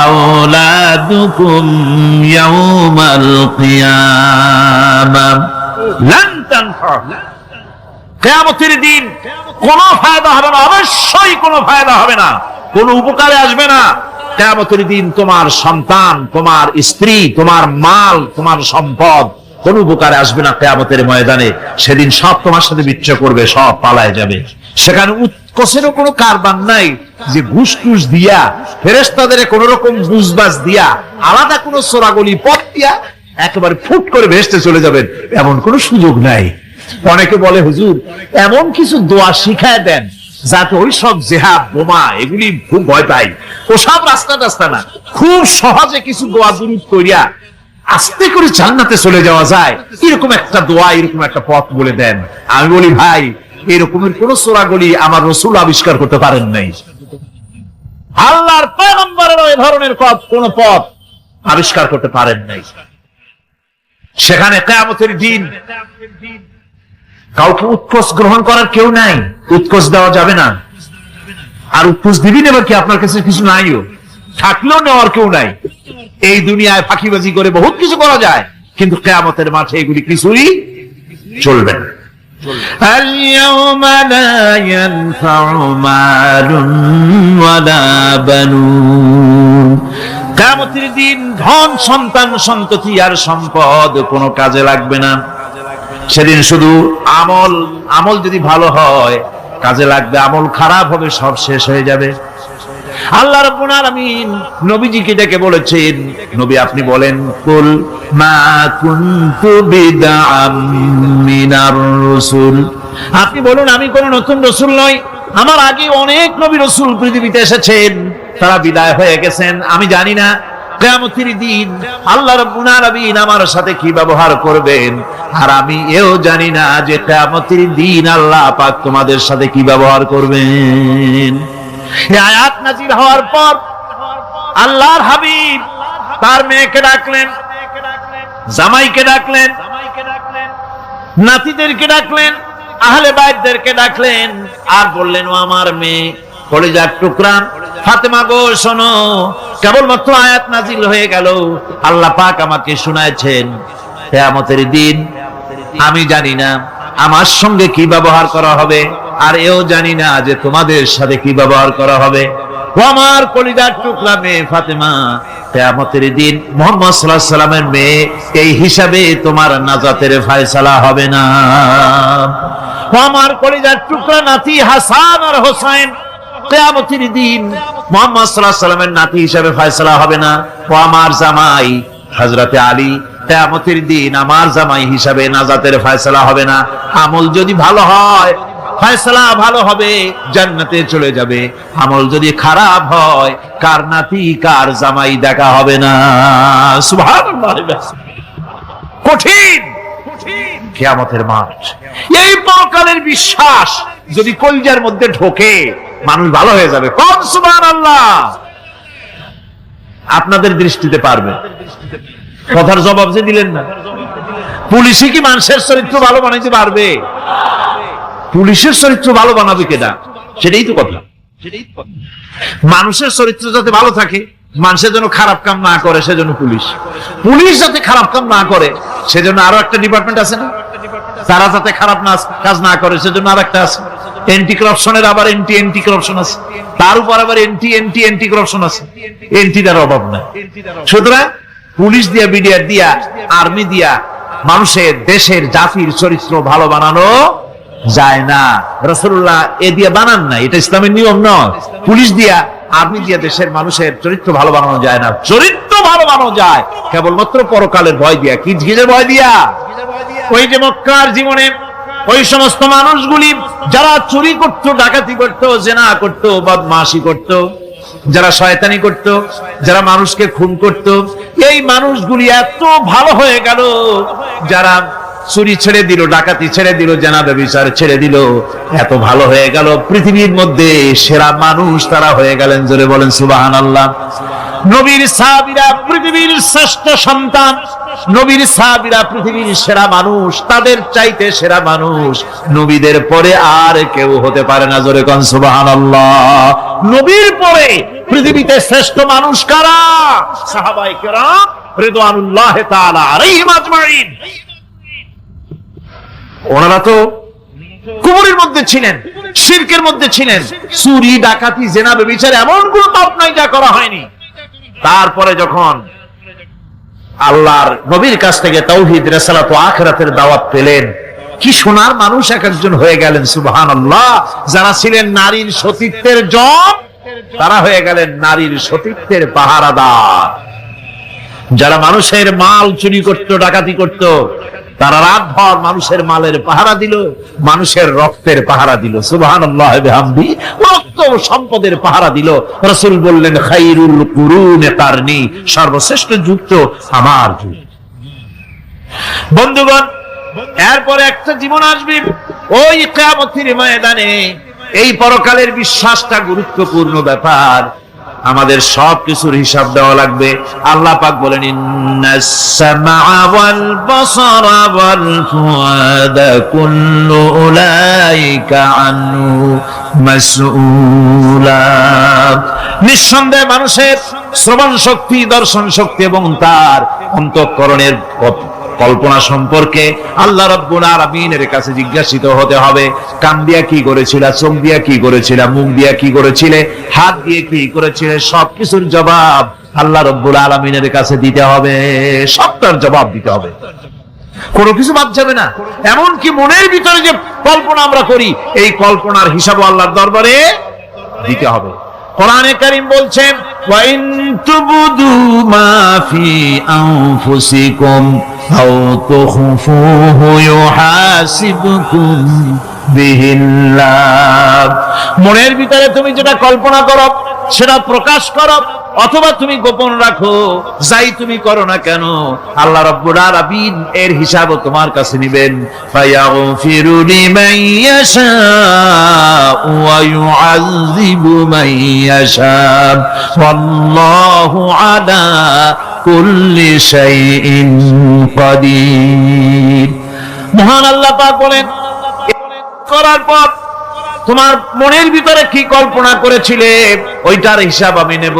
আওলাদুকুম ইয়াউমাল কিয়ামাহ। লান তানফাকুম, কিয়ামতের দিন কোনো ফায়দা হবে না, অবশ্যই কোনো ফায়দা হবে না, কোনো উপকারে আসবে না। কিয়ামতের দিন তোমার সন্তান, তোমার স্ত্রী, তোমার মাল, তোমার সম্পদ কোন উপকারে আসবে না। কিয়ামতের ময়দানে সেদিন সব তোমার সাথে বিচ্ছেদ করবে, সব পালায় যাবে। সেখানে উৎকোষেরও কোনো কারবার নাই যে ঘুষ টুস দিয়া, ফেরেশতাদের কোন রকম বুঝবাজ দিয়া, আলাদা কোনো চোরাগলি পথ দিয়া একেবারে ফুট করে ভেস্তে চলে যাবেন, এমন কোনো সুযোগ নাই। অনেকে বলে হুজুর এমন কিছু দোয়া শিখায় দেন যাতে ওই সব জেহাদ বোমা এগুলি খুব ভয় পাই, ওসব রাস্তা টাস্তা না, খুব সহজে কিছু দোয়া দুরূদ করিয়া আস্তে করে জান্নাতে চলে যাওয়া যায়, এরকম একটা দোয়া, এরকম একটা পথ বলে দেন। আমি বলি ভাই, এরকমের কোন চোরাগলি আমার রাসূল আবিষ্কার করতে পারেন নাই, আল্লাহর পয়গম্বরেরও এই ধরনের কোন পথ আবিষ্কার করতে পারেন নাই। সেখানে কিয়ামতের দিন কাউকে উৎকোষ গ্রহণ করার কেউ নাই, উৎকোষ দেওয়া যাবে না। আর উৎকোষ দিবেন এবার কি, আপনার কাছে কিছু নাইও, থাকলেও নেওয়ার কেউ নাই। এই দুনিয়ায় ফাঁকিবাজি করে বহুত কিছু করা যায়, কিন্তু কিয়ামতের মাঠে এগুলি কিছুই চলবে না। اليوم لا ينفع مال ولا بنون। কিয়ামতের দিন ধন সন্তান সন্ততি আর সম্পদ কোনো কাজে লাগবে না। সেদিন শুধু আমল, আমল যদি ভালো হয় কাজে লাগবে, আমল খারাপ হবে সব শেষ হয়ে যাবে। আল্লাহ রাব্বুল আলামিন নবীজিকে ডেকে বলেছেন, নবী আপনি বলেন, কুল মা কুনতু বিদআম মিনার রাসূল, আপনি বলুন আমি কোন নতুন রাসূল নই, আমার আগে অনেক নবী রাসূল পৃথিবীতে এসেছেন, তারা বিদায় হয়ে গেছেন। আমি জানি না কিয়ামতের দিন আল্লাহ রাব্বুল আলামিন আমার সাথে কি ব্যবহার করবেন, আর আমি এও জানি না যে কিয়ামতের দিন আল্লাহ পাক তোমাদের সাথে কি ব্যবহার করবেন। এই আয়াত নাযিল হওয়ার পর আল্লাহর হাবিব তার মেয়েকে ডাকলেন, জামাইকে ডাকলেন, নাতিদেরকে ডাকলেন, আহলে বাইতদেরকে ডাকলেন, আর বললেন, ও আমার মেয়ে কলিজার টুকরা ফাতেমা গো শোনো, কেবলমাত্র আয়াত নাযিল হয়ে গেল, আল্লাহ পাক আমাকে শুনাইছেন কিয়ামতের দিন আমি জানি না আমার সঙ্গে কি ব্যবহার করা হবে, আর এও জানি না যে তোমাদের সাথে কি ব্যবহার করা হবে। ও আমার কলিজার টুকরা মেয়ে ফাতেমা, কিয়ামতের দিন মুহাম্মদ সাল্লাল্লাহু আলাইহি সাল্লামের মেয়ে, এই হিসাবে তোমার নাজাতের ফয়সালা হবে না। ও আমার কলিজার টুকরা নাতি হাসান আর হোসেন, কিয়ামতের দিন মুহাম্মদ সাল্লাল্লাহু আলাইহি সাল্লামের নাতি হিসাবে ফয়সালা হবে না। ও আমার জামাই হযরতে আলী, কিয়ামতের দিন আমার জামাই হিসাবে নাজাতের ফয়সালা হবে না। আমল যদি ভালো হয় ফয়সালা ভালো হবে, জান্নাতে চলে যাবে। আমল যদি খারাপ হয় কার নাতি কার জামাই দেখা হবে না। সুবহানাল্লাহ। কঠিন কিয়ামতের মাঠ। এই পরকালের বিশ্বাস যদি কলিজার মধ্যে ঢোকে মানুষ ভালো হয়ে যাবে। কোন সুবহানাল্লাহ। আপনাদের দৃষ্টিতে পারবে, কথার জবাব যে দিলেন না। পুলিশে কি মানুষের চরিত্র ভালো বানাইতে পারবে? পুলিশের চরিত্র ভালো বানাবে কেনা, সেটাই তো কথা। মানুষের চরিত্র যাতে ভালো থাকে মানুষের জন্য খারাপ কাম না করে সেজন্য পুলিশ, পুলিশ যাতে খারাপ কাম না করে সেজন্য আরো একটা ডিপার্টমেন্ট আছে না, তারা যাতে খারাপ কাজ না করে সেজন্য আর একটা আছে, এন্টি করাপশনের আবার এন্টি করাপশন আছে, তার উপর আবার এন্টি করাপশন আছে, এন্টিটার অভাব নাই। সুতরাং পুলিশ দিয়া, বিডিআর দিয়া, আর্মি দিয়া মানুষের, দেশের, জাতির চরিত্র ভালো বানানো যায় না। রাসূলুল্লাহ এ দিয়ে বানান না, এটা ইসলামের নিয়ম নয়। পুলিশ দিয়া, আর্মি দিয়া দেশের মানুষের চরিত্র ভালো বানানো যায় না। চরিত্র ভালো বানানো যায় কেবলমাত্র পরকালের ভয় দিয়া। কি কিসের ভয় দিয়া? ওই যে মক্কার জীবনে ওই সমস্ত মানুষগুলি যারা চুরি করত, ডাকাতি করত, জেনা করত, বদমাশি করত, যারা শয়তানি করত, যারা মানুষকে খুন করত, এই মানুষগুলি এত ভালো হয়ে গেল, যারা চুরি ছেড়ে দিল, ডাকাতি ছেড়ে দিল, জেনা ব্যভিচার ছেড়ে দিল, এত ভালো হয়ে গেল, পৃথিবীর মধ্যে সেরা মানুষ তারা হয়ে গেলেন। জোরে বলেন সুবহানাল্লাহ। নবীর সাহাবীরা পৃথিবীর শ্রেষ্ঠ সন্তান, নবীর সাহাবীরা পৃথিবীর সেরা মানুষ, তাদের চাইতে সেরা মানুষ নবীদের পরে আর কেউ হতে পারে না। জোরে কোন সুবহানাল্লাহ। নবীর পরে পৃথিবীতে শ্রেষ্ঠ মানুষ কারা? সাহাবায়ে কেরাম রিদওয়ানুল্লাহ তাআলা আলাইহিম আজমাইন। ওনারা তো কুফরের মধ্যে ছিলেন, শিরকের মধ্যে ছিলেন, চুরি, ডাকাতি, জেনা, ব্যভিচার এমন কোন পাপ নাই যা করা হয়নি। তারপরে যখন আল্লাহর নবীর কাছ থেকে তাওহীদ, রিসালাত ও আখিরাতের দাওয়াত পেলেন, কি সোনার মানুষ এক একজন হয়ে গেলেন। সুবহানাল্লাহ। যারা ছিলেন নারীর সতীত্বের জম, তারা হয়ে গেলেন নারীর সতীত্বের পাহারাদার। যারা মানুষের মাল চুরি করত, ডাকাতি করত, তারা রাতভর মানুষের মালের পাহারা দিল, মানুষের রক্তের পাহারা দিল। সুবহানাল্লাহ বিহামদি। রক্ত সম্পদের পাহারা দিল। রাসূল বললেন, খায়রুল কুরুনে কারনি, সর্বশ্রেষ্ঠ যুগ তো আমার যুগ। বন্ধুগণ, এরপরে একটা জীবন আসবে ওই কিয়ামতের ময়দানে। এই পরকালের বিশ্বাসটা গুরুত্বপূর্ণ ব্যাপার। আমাদের সবকিছুর হিসাব দেওয়া লাগবে। আল্লাহ পাক বলেন, ইন্নাস সামআ ওয়াল বাসারা ওয়াল ফুআদা কুল্লু উলাইকা আনহু মাসউলা। নিঃসন্দেহে মানুষের শ্রবণ শক্তি, দর্শন শক্তি এবং তার অন্তঃকরণের কল্পনা সম্পর্কে আল্লাহ রাব্বুল আলামিনের কাছে জিজ্ঞাসিত হতে হবে। কান দিয়া কি করেছিল, চোখ দিয়া কি করেছিল, মুখ দিয়া কি করেছিলে, হাত দিয়ে কি করেছিলে, সবকিছুর জবাব আল্লাহ রাব্বুল আলামিনের কাছে দিতে হবে। সবটার জবাব দিতে হবে, কোনো কিছু বাদ যাবে না। এমনকি মনের ভিতরে যে কল্পনা আমরা করি, এই কল্পনার হিসাব আল্লাহর দরবারে দিতে হবে। কোরআনে কারীম বলছেন, ওয়া ইন তুবদু মা ফি আনফুসিকুম আও তুখফুহু ইউহাসিবকুম বিহিল্লাহ। মনের ভিতরে তুমি যেটা কল্পনা করো সেটা প্রকাশ করো, অথবা তুমি গোপন রাখো, যাই তুমি করো না কেন, আল্লাহ রাব্বুল আলামিন এর হিসাব তোমার কাছে নেবেন। ফায়াগফিরু লিমান ইয়াশাউ ওয়া ইউআযযিবু মান ইয়াশাউ ওয়াল্লাহু আলা কুল্লি শাইইন কাদির। মহান আল্লাহ পাক বলেন, করার পর তোমার মনের ভিতরে কি কল্পনা করেছিলে ওইটার হিসাব আমি নেব।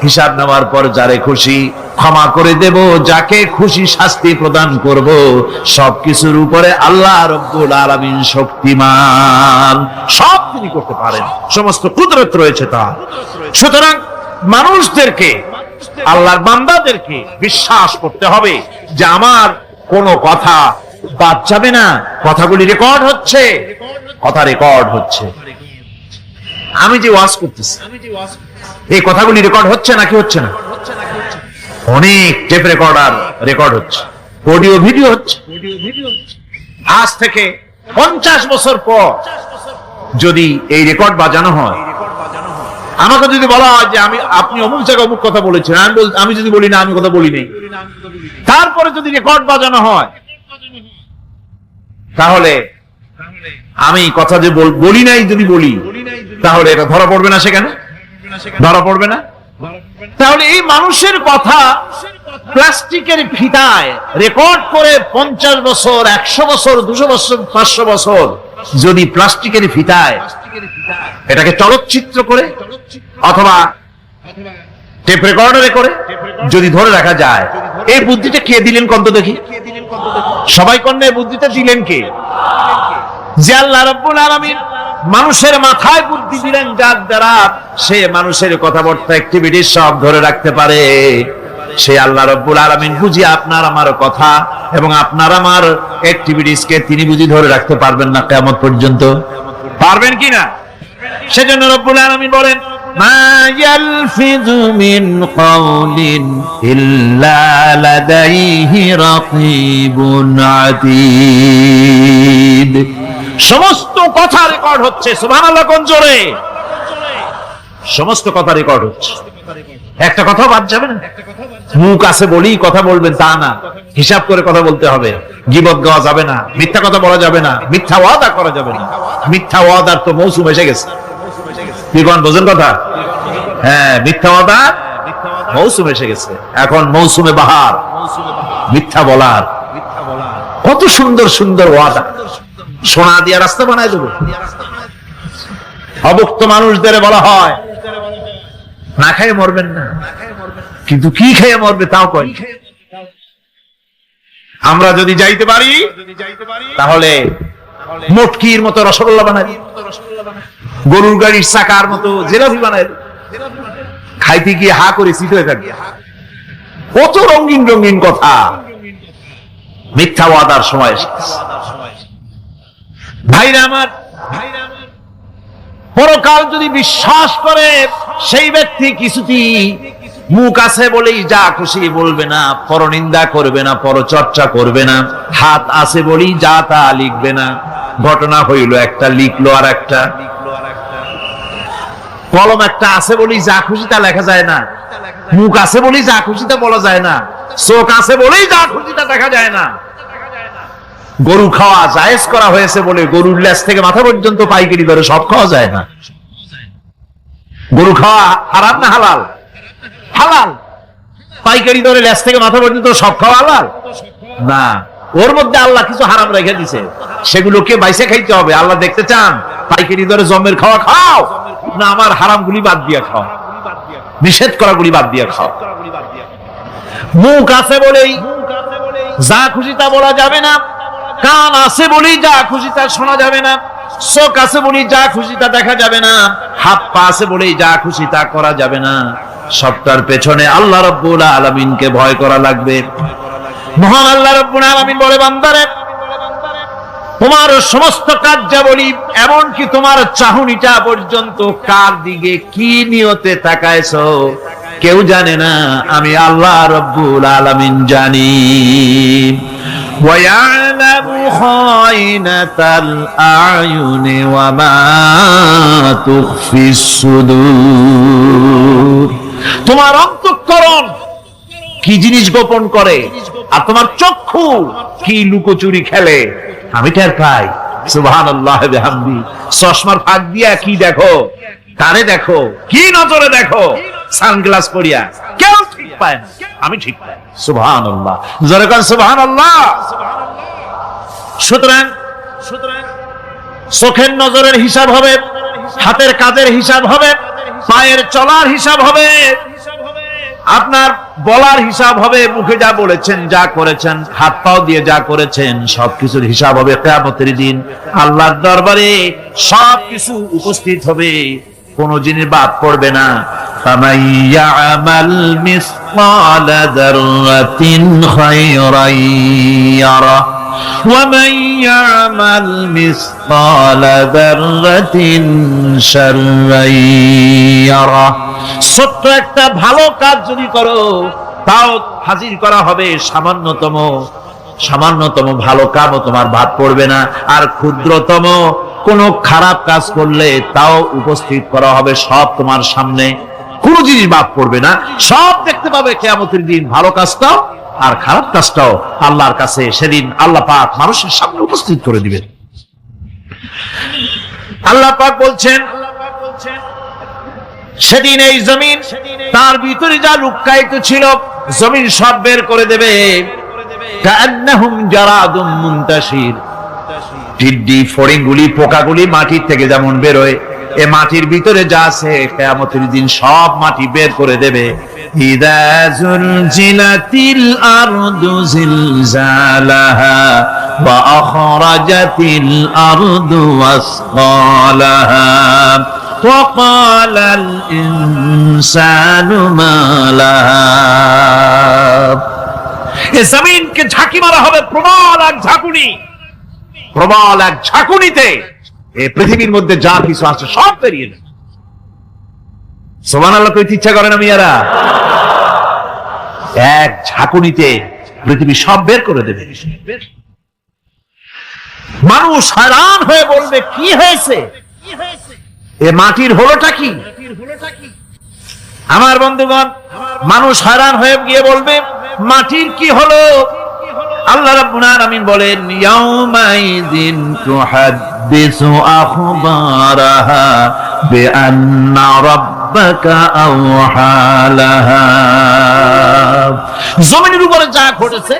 হিসাব নেওয়ার পর যারে খুশি ক্ষমা করে দেব, যাকে খুশি শাস্তি প্রদান করব। সবকিছুর উপরে আল্লাহ রাব্বুল আলামিন শক্তিমান, সব তিনি করতে পারেন, সমস্ত কুদরত রয়েছে তার। সুতরাং মানুষদেরকে, আল্লাহর বান্দাদেরকে বিশ্বাস করতে হবে যে আমার কোনো কথা বাদ যাবে না। কথাগুলি রেকর্ড হচ্ছে, কথা রেকর্ড হচ্ছে। আমি যে ওয়াজ করতেছি, এই কথাগুলি রেকর্ড হচ্ছে নাকি হচ্ছে না? অনেক টেপ রেকর্ডার রেকর্ড হচ্ছে, অডিও ভিডিও হচ্ছে। আজ থেকে 50 বছর পর যদি এই রেকর্ড বাজানো হয়, আমাকে যদি বলা হয় যে আপনি অমুক জায়গায় অমুক কথা বলেছেন, আমি যদি বলি না আমি কথা বলি নাই, তারপরে যদি রেকর্ড বাজানো হয়, তাহলে আমি কথা যে বলি নাই যদি বলি, তাহলে এটা ধরা পড়বে না? সেখানে ধরা পড়বে না? তাহলে এই মানুষের কথা প্লাস্টিকের ফিতায় রেকর্ড করে 50 বছর, 100 বছর, 200 বছর, 500 বছর যদি প্লাস্টিকের ফিতায় এটাকে চলচ্চিত্র করে অথবা টেপ রেকর্ডারে করে যদি ধরে রাখা যায়। এই বুদ্ধিটা কে দিলেন কন্ত দেখি? সবাই কন্যা এই বুদ্ধিটা দিলেন কে? যে আল্লাহ রাব্বুল আলামিন মানুষের মাথায় বুদ্ধি দিলেন, যার দ্বারা সে মানুষের কথাবার্তা অ্যাক্টিভিটি সব ধরে রাখতে পারে। সে আল্লাহ রাব্বুল আলামিন বুঝি আপনার আমার কথা এবং আপনার আমার অ্যাক্টিভিটিস কে তিনি বুঝি ধরে রাখতে পারবেন না কিয়ামত পর্যন্ত? পারবেন কিনা? সেজন্য রব্বুল আলামিন বলেন, মা ইয়ালফিযু মিন কাওলিন ইল্লা লাদাইহি রাকীবুন আতীদ। সমস্ত কথা রেকর্ড হচ্ছে। সুবহানাল্লাহ কোন জোরে! সমস্ত কথা রেকর্ড হচ্ছে, একটা কথা বাদ যাবে না। মুখ আছে বলেই কথা বলবেন তা না, হিসাব করে কথা বলতে হবে। গীবত গাওয়া যাবে না, মিথ্যা কথা বলা যাবে না, মিথ্যা ওয়াদা করা যাবে না। মিথ্যা ওয়াদার তো মৌসুম এসে গেছে। কি কোন বোঝেন কথা? হ্যাঁ, মিথ্যা ওয়াদা মৌসুম এসে গেছে। এখন মৌসুমে বাহার, মিথ্যা বলার। কত সুন্দর সুন্দর ওয়াদা, সোনা দিয়া রাস্তা বানায় দেবো। অভুক্ত মানুষদের বলা হয় না খেয়ে মরবেন না, কিন্তু কি খেয়ে মরবে তাও কয়। আমরা যদি যাইতে পারি তাহলে মটকির মতো রসগোল্লা বানাই, গরুর গাড়ির চাকার মতো জিলাপি বানাই, খাইতে গিয়ে হা করে চিত হয়ে থাকবে। কত রঙিন রঙিন কথা। মিথ্যা ওয়াদার সময় ভাইরা আমার, পরকাল যদি বিশ্বাস করে সেই ব্যক্তি কিছুতেই মুখ আছে বলেই যা খুশি বলবে না, পরনিন্দা করবে না, পরচর্চা করবে না, হাত আছে বলেই যা তা লিখবে না। ঘটনা হইল একটা, লিখলো আর একটা। কলম একটা আছে বলেই যা খুশি তা লেখা যায় না, মুখ আছে বলেই যা খুশি তা বলা যায় না, চোখ আছে বলেই যা খুশি তা দেখা যায় না। গরু খাওয়া জায়েজ করা হয়েছে বলে গরুর লেজ থেকে মাথা পর্যন্ত পাইকারি দরে সব খাওয়া যায় না। গরু খাওয়া হারাম না হালাল? হালাল। পাইকারি দরে লেজ থেকে মাথা পর্যন্ত সব খাওয়া হালাল না। ওর মধ্যে আল্লাহ কিছু হারাম রেখে দিছে, সেগুলোকে বাইসে খাইতে হবে। আল্লাহ দেখতে চান পাইকারি দরে জমের খাওয়া খাও না আমার হারাম গুলি বাদ দিয়া খাও, নিষেধ করা গুলি বাদ দিয়া খাও। মুখ আছে বলেই যা খুশি তা বলা যাবে না, কান আছে বলেই যা খুশি তা শোনা যাবে না, চোখ আছে বলেই যা খুশি তা দেখা যাবে না, হাত পা আছে বলেই যা খুশি তা করা যাবে না। সবটার পেছনে আল্লাহ রাব্বুল আলামিনকে ভয় করা লাগবে। মহান আল্লাহ রাব্বুল আলামিন বলে, বান্দারে তোমার সমস্ত কার্যাবলী এমনকি তোমার চাহনিটা পর্যন্ত কার দিকে কি নিয়তে তাকায়ছো কেউ জানে না, আমি আল্লাহ রাব্বুল আলামিন জানি। وَيَعْلَمُ خَائِنَةَ الْأَعْيُنِ وَمَا تُخْفِي الصُّدُورُ। তোমার অন্তঃকরণ কি জিনিস গোপন করে আর তোমার চক্ষু কি লুকোচুরি খেলে আমি টের পাই। সুবহানাল্লাহ বিহামদি। চশমার ফাঁক দিয়া কি দেখো, কারে দেখো, কি নজরে দেখো, সানগ্লাস পরিয়া কেউ ঠিক পায় না, আমি ঠিক পাই। সুবহানাল্লাহ, জোরে কোন সুবহানাল্লাহ। সুতরাং চোখের নজরের হিসাব হবে, হাতের কাজের হিসাব হবে, পায়ের চলার হিসাব হবে, আপনার বলার হিসাব হবে, মুখে যা বলেছেন, যা করেছেন, হাত পাও দিয়ে যা করেছেন সবকিছুর হিসাব হবে কিয়ামতের দিন। আল্লাহর দরবারে সবকিছু উপস্থিত হবে, কোন জিনিস বাদ পড়বে না। فَمَن يَعْمَلْ مِثْقَالَ ذَرَّةٍ خَيْرًا يَرَهُ وَمَن يَعْمَلْ مِثْقَالَ ذَرَّةٍ شَرًّا يَرَهُ। ছোট্ট একটা ভালো কাজ যদি করো তাও হাজির করা হবে সামান্যতম ভালো কাজও তোমার বাদ পড়বে না, আর ক্ষুদ্রতম কোন খারাপ কাজ করলে তাও উপস্থিত করা হবে সব তোমার সামনে, কোন জিনিস বাদ পড়বে না, সব দেখতে পাবে কিয়ামতের দিন। ভালো কাজটাও আর খারাপ কাজটাও আল্লাহর কাছে সেদিন আল্লাহ পাক মানুষের সামনে উপস্থিত করে দিবেন। আল্লাহ পাক বলছেন সেদিন এই জমিন তার ভিতরে যা লুকায়িত ছিল জমিন সব বের করে দেবে। কান্নাহুম জারাদুম মুনতাশির। টিড্ডি ফড়িংগুলি পোকাগুলি মাটির থেকে যেমন বেরোয় এ মাটির ভিতরে যা আছে কিয়ামতের দিন সব মাটি বের করে দেবে। ইযা যুলজিলাতিল আরদু জিলজালাহা ওয়া আখরাজাতিল আরদু আসকালাহা ওয়া ক্বালাল ইনসানু মা লাহা। এ জমিনকে ঝাঁকি মারা হবে প্রবল এক ঝাঁকুনি, প্রবল এক ঝাঁকুনিতে এই পৃথিবীর মধ্যে যা কিছু আছে সব বেরিয়ে যাবে। সুবহানাল্লাহ কইতে ইচ্ছা করে না মিয়ারা? এক ঝাঁকুনিতে পৃথিবী সব বের করে দেবে। মানুষ হয়রান হয়ে বলবে কি হয়েছে, এ মাটির হলোটা কি? আমার বন্ধুগণ, মানুষ হয়রান হয়ে গিয়ে বলবে মাটির কি হলো? আল্লাহ রাব্বুল আলামিন বলেন ইয়াউমাইযিন তুহাদ্দিসু আখবারাহা বিআন্না রাব্বাকা আওহালাহা। জমিনের উপরে যা ঘটেছে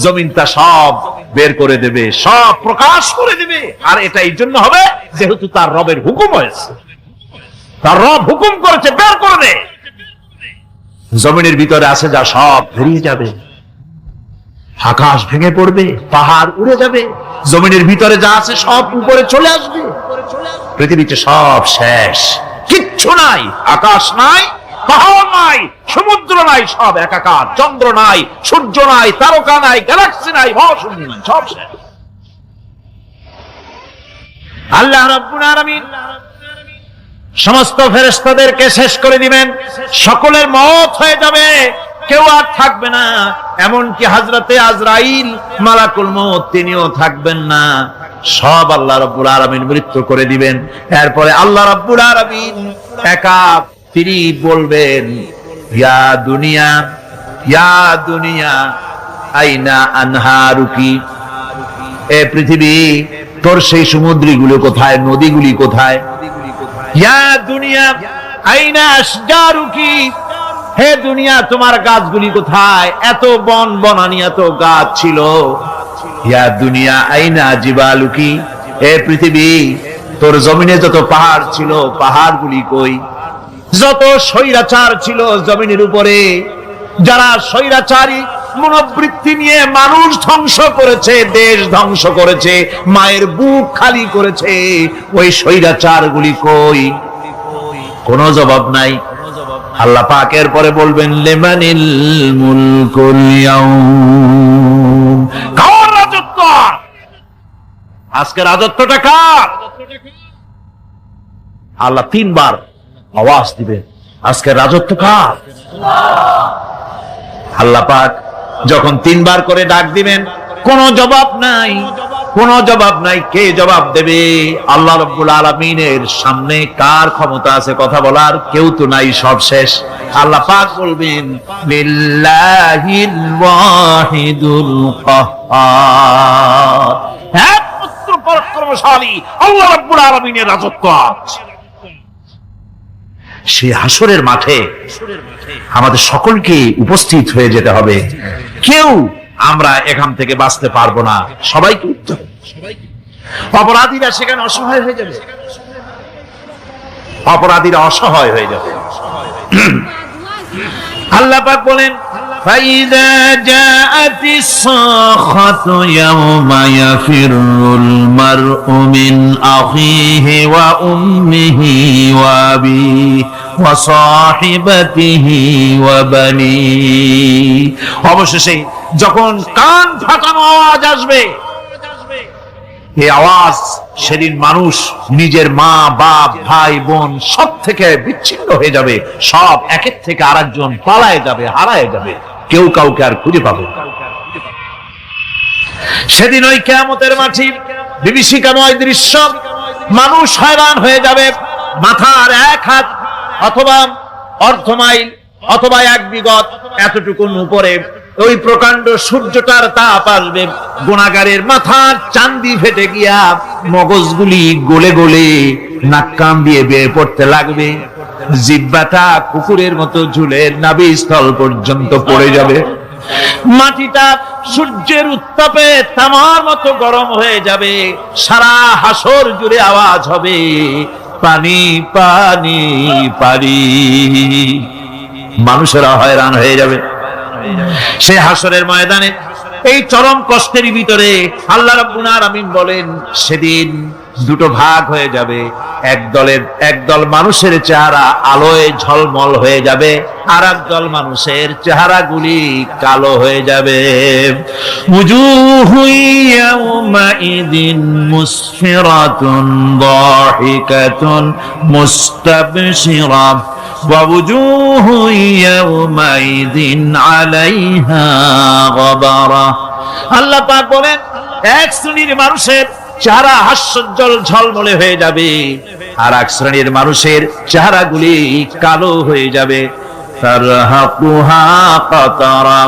জমিন তা সব বের করে দেবে, সব প্রকাশ করে দেবে। আর এটা এই জন্য হবে যেহেতু তার রবের হুকুম হয়েছে, তার রব হুকুম করেছে বের করে দে। জমিনের ভিতরে আছে যা সব বেরিয়ে যাবে, আকাশ ভেঙে পড়বে, পাহাড় উড়ে যাবে, জমিনের ভিতরে যা আছে সব উপরে চলে আসবে। পৃথিবীতে সব শেষ, কিচ্ছু নাই, আকাশ নাই, পাহাড় নাই, সমুদ্র নাই, সব একাকার, চন্দ্র নাই, সূর্য নাই, তারকা নাই, গ্যালাক্সি নাই, মহাশূন্য নাই, সব শেষ। আল্লাহ রাব্বুল আলামিন সমস্ত ফেরেশতাদেরকে শেষ করে দিবেন, সকলের মওত হয়ে যাবে, কেউ আর থাকবে না। এমনকি হযরতে আজরাইল মালাকুল মউত তিনিও থাকবেন না, সব আল্লাহ রাব্বুল আলামিন মৃত্যু করে দিবেন। এরপরে আল্লাহ রাব্বুল আলামিন একা তিনি বলবেন ইয়া দুনিয়া, ইয়া দুনিয়া আইনা আনহারুকি, এ পৃথিবী তোর সেই সমুদ্রগুলো কোথায়, নদীগুলি কোথায়? ইয়া দুনিয়া আইনা আশজারুকি, হে দুনিয়া তোমার গাছগুলি কোথায়? এত বন বনানি, এত গাছ ছিল। ইয়া দুনিয়া আইনা জিবালুকি, হে পৃথিবী তোর জমিনে যত পাহাড় ছিল পাহাড়গুলি কই? যত স্বৈরাচার ছিল জমিনের উপরে, যারা স্বৈরাচারী মনোবৃত্তি নিয়ে মানুষ ধ্বংস করেছে, দেশ ধ্বংস করেছে, মায়ের বুক খালি করেছে, ওই স্বৈরাচারগুলি কই? কোনো জবাব নাই। আল্লাহ পাক এর পরে বলবেন লিমানিল মুলকুল ইয়াউম, কার রাজত্ব? আজকে রাজত্বটা কার? আল্লাহ তিনবার আওয়াজ দিবেন, আজকে রাজত্ব কার? আল্লাহ পাক যখন তিনবার করে ডাক দিবেন, কোনো জবাব নাই, কোনো জবাব নাই। কে জবাব দেবে? আল্লাহ রাব্বুল আলামিনের সামনে কার ক্ষমতা আছে কথা বলার? কেউ তো নাই, সব শেষ। আল্লাহ পাক বলবেন লিল্লাহিল ওয়াহিদুল কাহ্হার, একমাত্র পরাক্রমশালী আল্লাহ রাব্বুল আলামিনের রাজত্ব আছে। সেই হাসরের মাঠে আমাদের সকলকে উপস্থিত হয়ে যেতে হবে। কেউ আমরা এখান থেকে বাঁচতে পারবো না, সবাইকে উঠতে হবে। অপরাধীরা সেখানে অসহায় হয়ে যাবে, অপরাধীরা অসহায় হয়ে যাবে। আল্লাহ পাক বলেন فَإِذَا جَاءَتِ الصَّاخَّةُ يَوْمَ يَفِرُّ الْمَرْءُ مِنْ أَخِيهِ وَأُمِّهِ وَأَبِيهِ وَصَاحِبَتِهِ وَبَنِيهِ। অবশেষে যখন কান ফাটানো আওয়াজ আসবে, এই আওয়াজ সেদিন মানুষ নিজের মা বাপ ভাই বোন সব থেকে বিচ্ছিন্ন হয়ে যাবে, সব একের থেকে আরেকজন পালায় যাবে, হারায় যাবে, কেউ কাউকে আর খুঁজে পাবে না। সেদিন ওই কিয়ামতের মাঠে বিভীষিকাময় দৃশ্য, মানুষ হয়রান হয়ে যাবে। মাথার এক হাত অথবা অর্ধ মাইল অথবা এক বিগত এতটুকুন উপরে ওই প্রকাণ্ড সূর্যটার তাপ আসবে, গুনাহগারের মাথার চান্দি ফেটে গিয়া মগজগুলি গলে গলে নাক কান দিয়ে বের পড়তে লাগবে, জিহ্বাটা কুকুরের মতো ঝুলে নাভিস্থল পর্যন্ত পড়ে যাবে, মাটিটা সূর্যের উত্তাপে তামার মতো গরম হয়ে যাবে, সারা হাসর জুড়ে আওয়াজ হবে পানি পানি পানি। মানুষেরা হয়রান হয়ে যাবে সে হাসরের ময়দানে। এই চরম কষ্টের ভিতরে আল্লাহ রাব্বুল আলামিন বলেন সেদিন দুটো ভাগ হয়ে যাবে। একদল মানুষের চেহারা আলোয় ঝলমল হয়ে যাবে, আর একদল মানুষের চেহারাগুলি কালো হয়ে যাবে। উজুহু ইয়াউমাইদিন মুসফিরাতুন দাহিকাতুন মুস্তাবশিরা ওয়া উজুহু ইয়াউমাইদিন আলাইহা গাবারা। আল্লাহ পাক বলেন এক শ্রেণীর মানুষের চেহারা হাস্যোজ্জ্বল ঝলমলে হয়ে যাবে, আর এক শ্রেণীর মানুষের চেহারাগুলি কালো হয়ে যাবে। তারহাকুহা কাতারা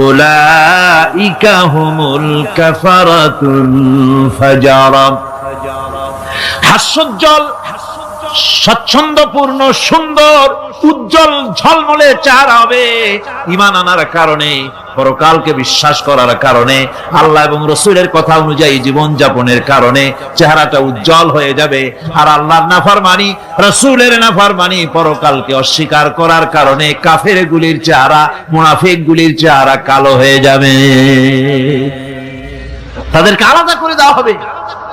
উলাইকা হুমুল কাফারাতুল ফাজারা। হাস্যোজ্জ্বল, স্বচ্ছন্দপূর্ণ, সুন্দর, উজ্জ্বল ঝলমলে চেহারা হবে ঈমান আনার কারণে, পরকালকে বিশ্বাস করার কারণে, আল্লাহ এবং রাসূলের কথা অনুযায়ী জীবন যাপনের কারণে চেহারাটা উজ্জ্বল হয়ে যাবে। আর আল্লাহর নাফরমানি, রাসূলের নাফরমানি, পরকালকে অস্বীকার করার কারণে কাফের গুলির চেহারা, মুনাফিক গুলির চেহারা কালো হয়ে যাবে। তাদেরকে আলাদা করে দেওয়া হবে।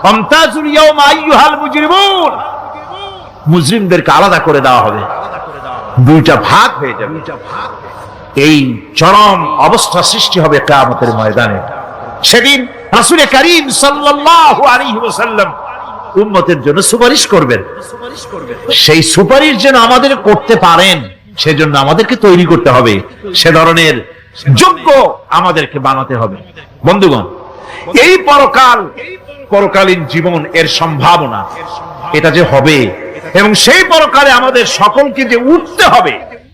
আমতাজুল ইয়াওমা আইয়ুহাল মুজরিমুন, মুজরিমদেরকে আলাদা করে দেওয়া হবে, দুইটা ভাগ হয়ে যাবে। এই চরম অবস্থা সৃষ্টি হবে কিয়ামতের ময়দানে। সেদিন রাসূল করিম সাল্লাল্লাহু আলাইহি ওয়াসাল্লাম উম্মতের জন্য সুপারিশ করবেন। সেই সুপারিশ যেন আমাদের করতে পারেন সেজন্য আমাদেরকে তৈরি করতে হবে, সে ধরনের যোগ্য আমাদেরকে বানাতে হবে। বন্ধুগণ, এই পরকালীন জীবন, এর সম্ভাবনা, এটা যে হবে এবং সেই পরকালে আমাদের সকলকে যে উঠতে হবে,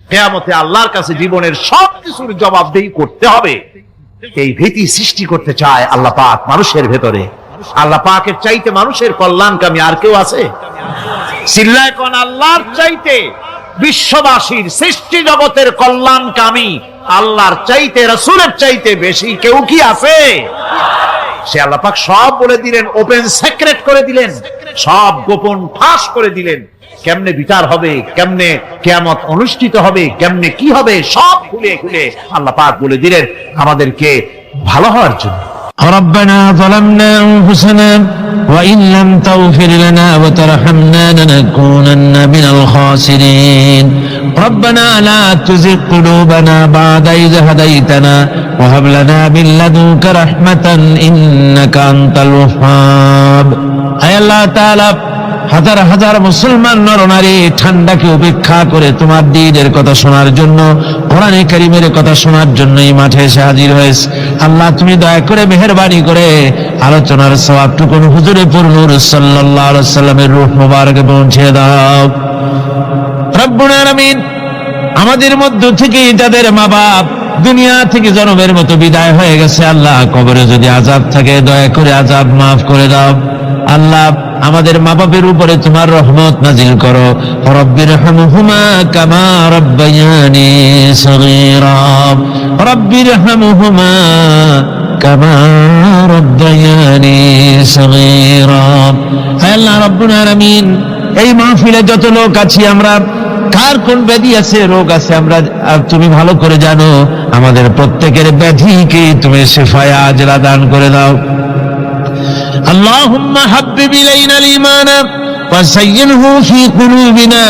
কিয়ামতে আল্লাহর কাছে জীবনের সবকিছুর জবাবদেহি করতে হবে, এই ভীতি সৃষ্টি করতে চায় আল্লাহ পাক মানুষের ভেতরে। আল্লাহ পাকের চাইতে মানুষের কল্যাণকামী আর কেউ আছে? চিল্লায় কোন আল্লাহর চাইতে, বিশ্ববাসীর সৃষ্টি জগতের কল্যাণকামী আল্লাহর চাইতে, রাসূলের চাইতে বেশি কেউ কি আছে? সে আল্লাহ পাক সব বলে দিলেন, ওপেন সিক্রেট করে দিলেন, সব গোপন ফাঁস করে দিলেন। কেমনে বিচার হবে, কেমনে কিয়ামত অনুষ্ঠিত হবে, কেমনে কি হবে, সব খুলে খুলে আল্লাহ পাক বলে দিলেন আমাদেরকে ভালো হওয়ার জন্য। ربنا ظلمنا أنفسنا وإن لم تغفر لنا وترحمنا لنكونن من الخاسرين ربنا لا تزغ قلوبنا بعد إذ هديتنا وهب لنا من لدنك رحمة إنك أنت الوهاب। أي الله تعالى হাজার হাজার মুসলমান নরনারী ঠান্ডাকে উপেক্ষা করে তোমার দ্বীনের কথা শোনার জন্য, কোরআনে কারীমের কথা শোনার জন্য এই মাঠে এসে হাজির হয়েছে। আল্লাহ তুমি দয়া করে মেহেরবানি করে আলোচনার সওয়াবটুকু হুজুরে পুরনূর সাল্লাল্লাহু আলাইহি ওয়াসাল্লামের রূহ মুবারকে পৌঁছে দাও। রব্বুল আলামিন, আমাদের মধ্য থেকে যাদের মা বাপ দুনিয়া থেকে জন্মের মতো বিদায় হয়ে গেছে, আল্লাহ কবরে যদি আযাব থাকে দয়া করে আযাব মাফ করে দাও। আল্লাহ আমাদের মা বাপের উপরে তোমার রহমত নাজিল করো। রব্বিরহামহুমা কামা রাব্বায়ানি সগীরা, রব্বিরহামহুমা কামা রাব্বায়ানি সগীরা। হে আল্লাহ রাব্বুল আলামিন, এই মাহফিলে যত লোক আছি আমরা, কার কোন ব্যাধি আছে, রোগ আছে, আমরা তুমি ভালো করে জানো। আমাদের প্রত্যেকের ব্যাধিকে তুমি শিফায়ে আজলা দান করে দাও। اللهم حبب إلينا الإيمان وزينه في قلوبنا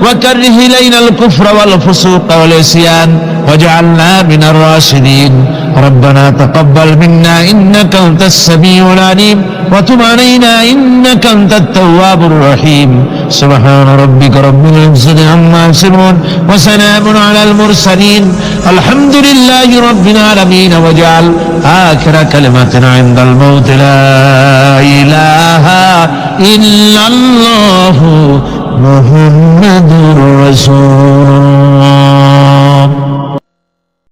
وكره إلينا الكفر والفسوق والعصيان واجعلنا من الراشدين ربنا تقبل منا إنك أنت السميع العليم وتب علينا إنك أنت التواب الرحيم سبحان ربك رب العزة عما يصفون وسلام على المرسلين الحمد لله رب العالمين واجعل آخر كلمتنا عند الموت لا إله إلا الله محمد رسول الله।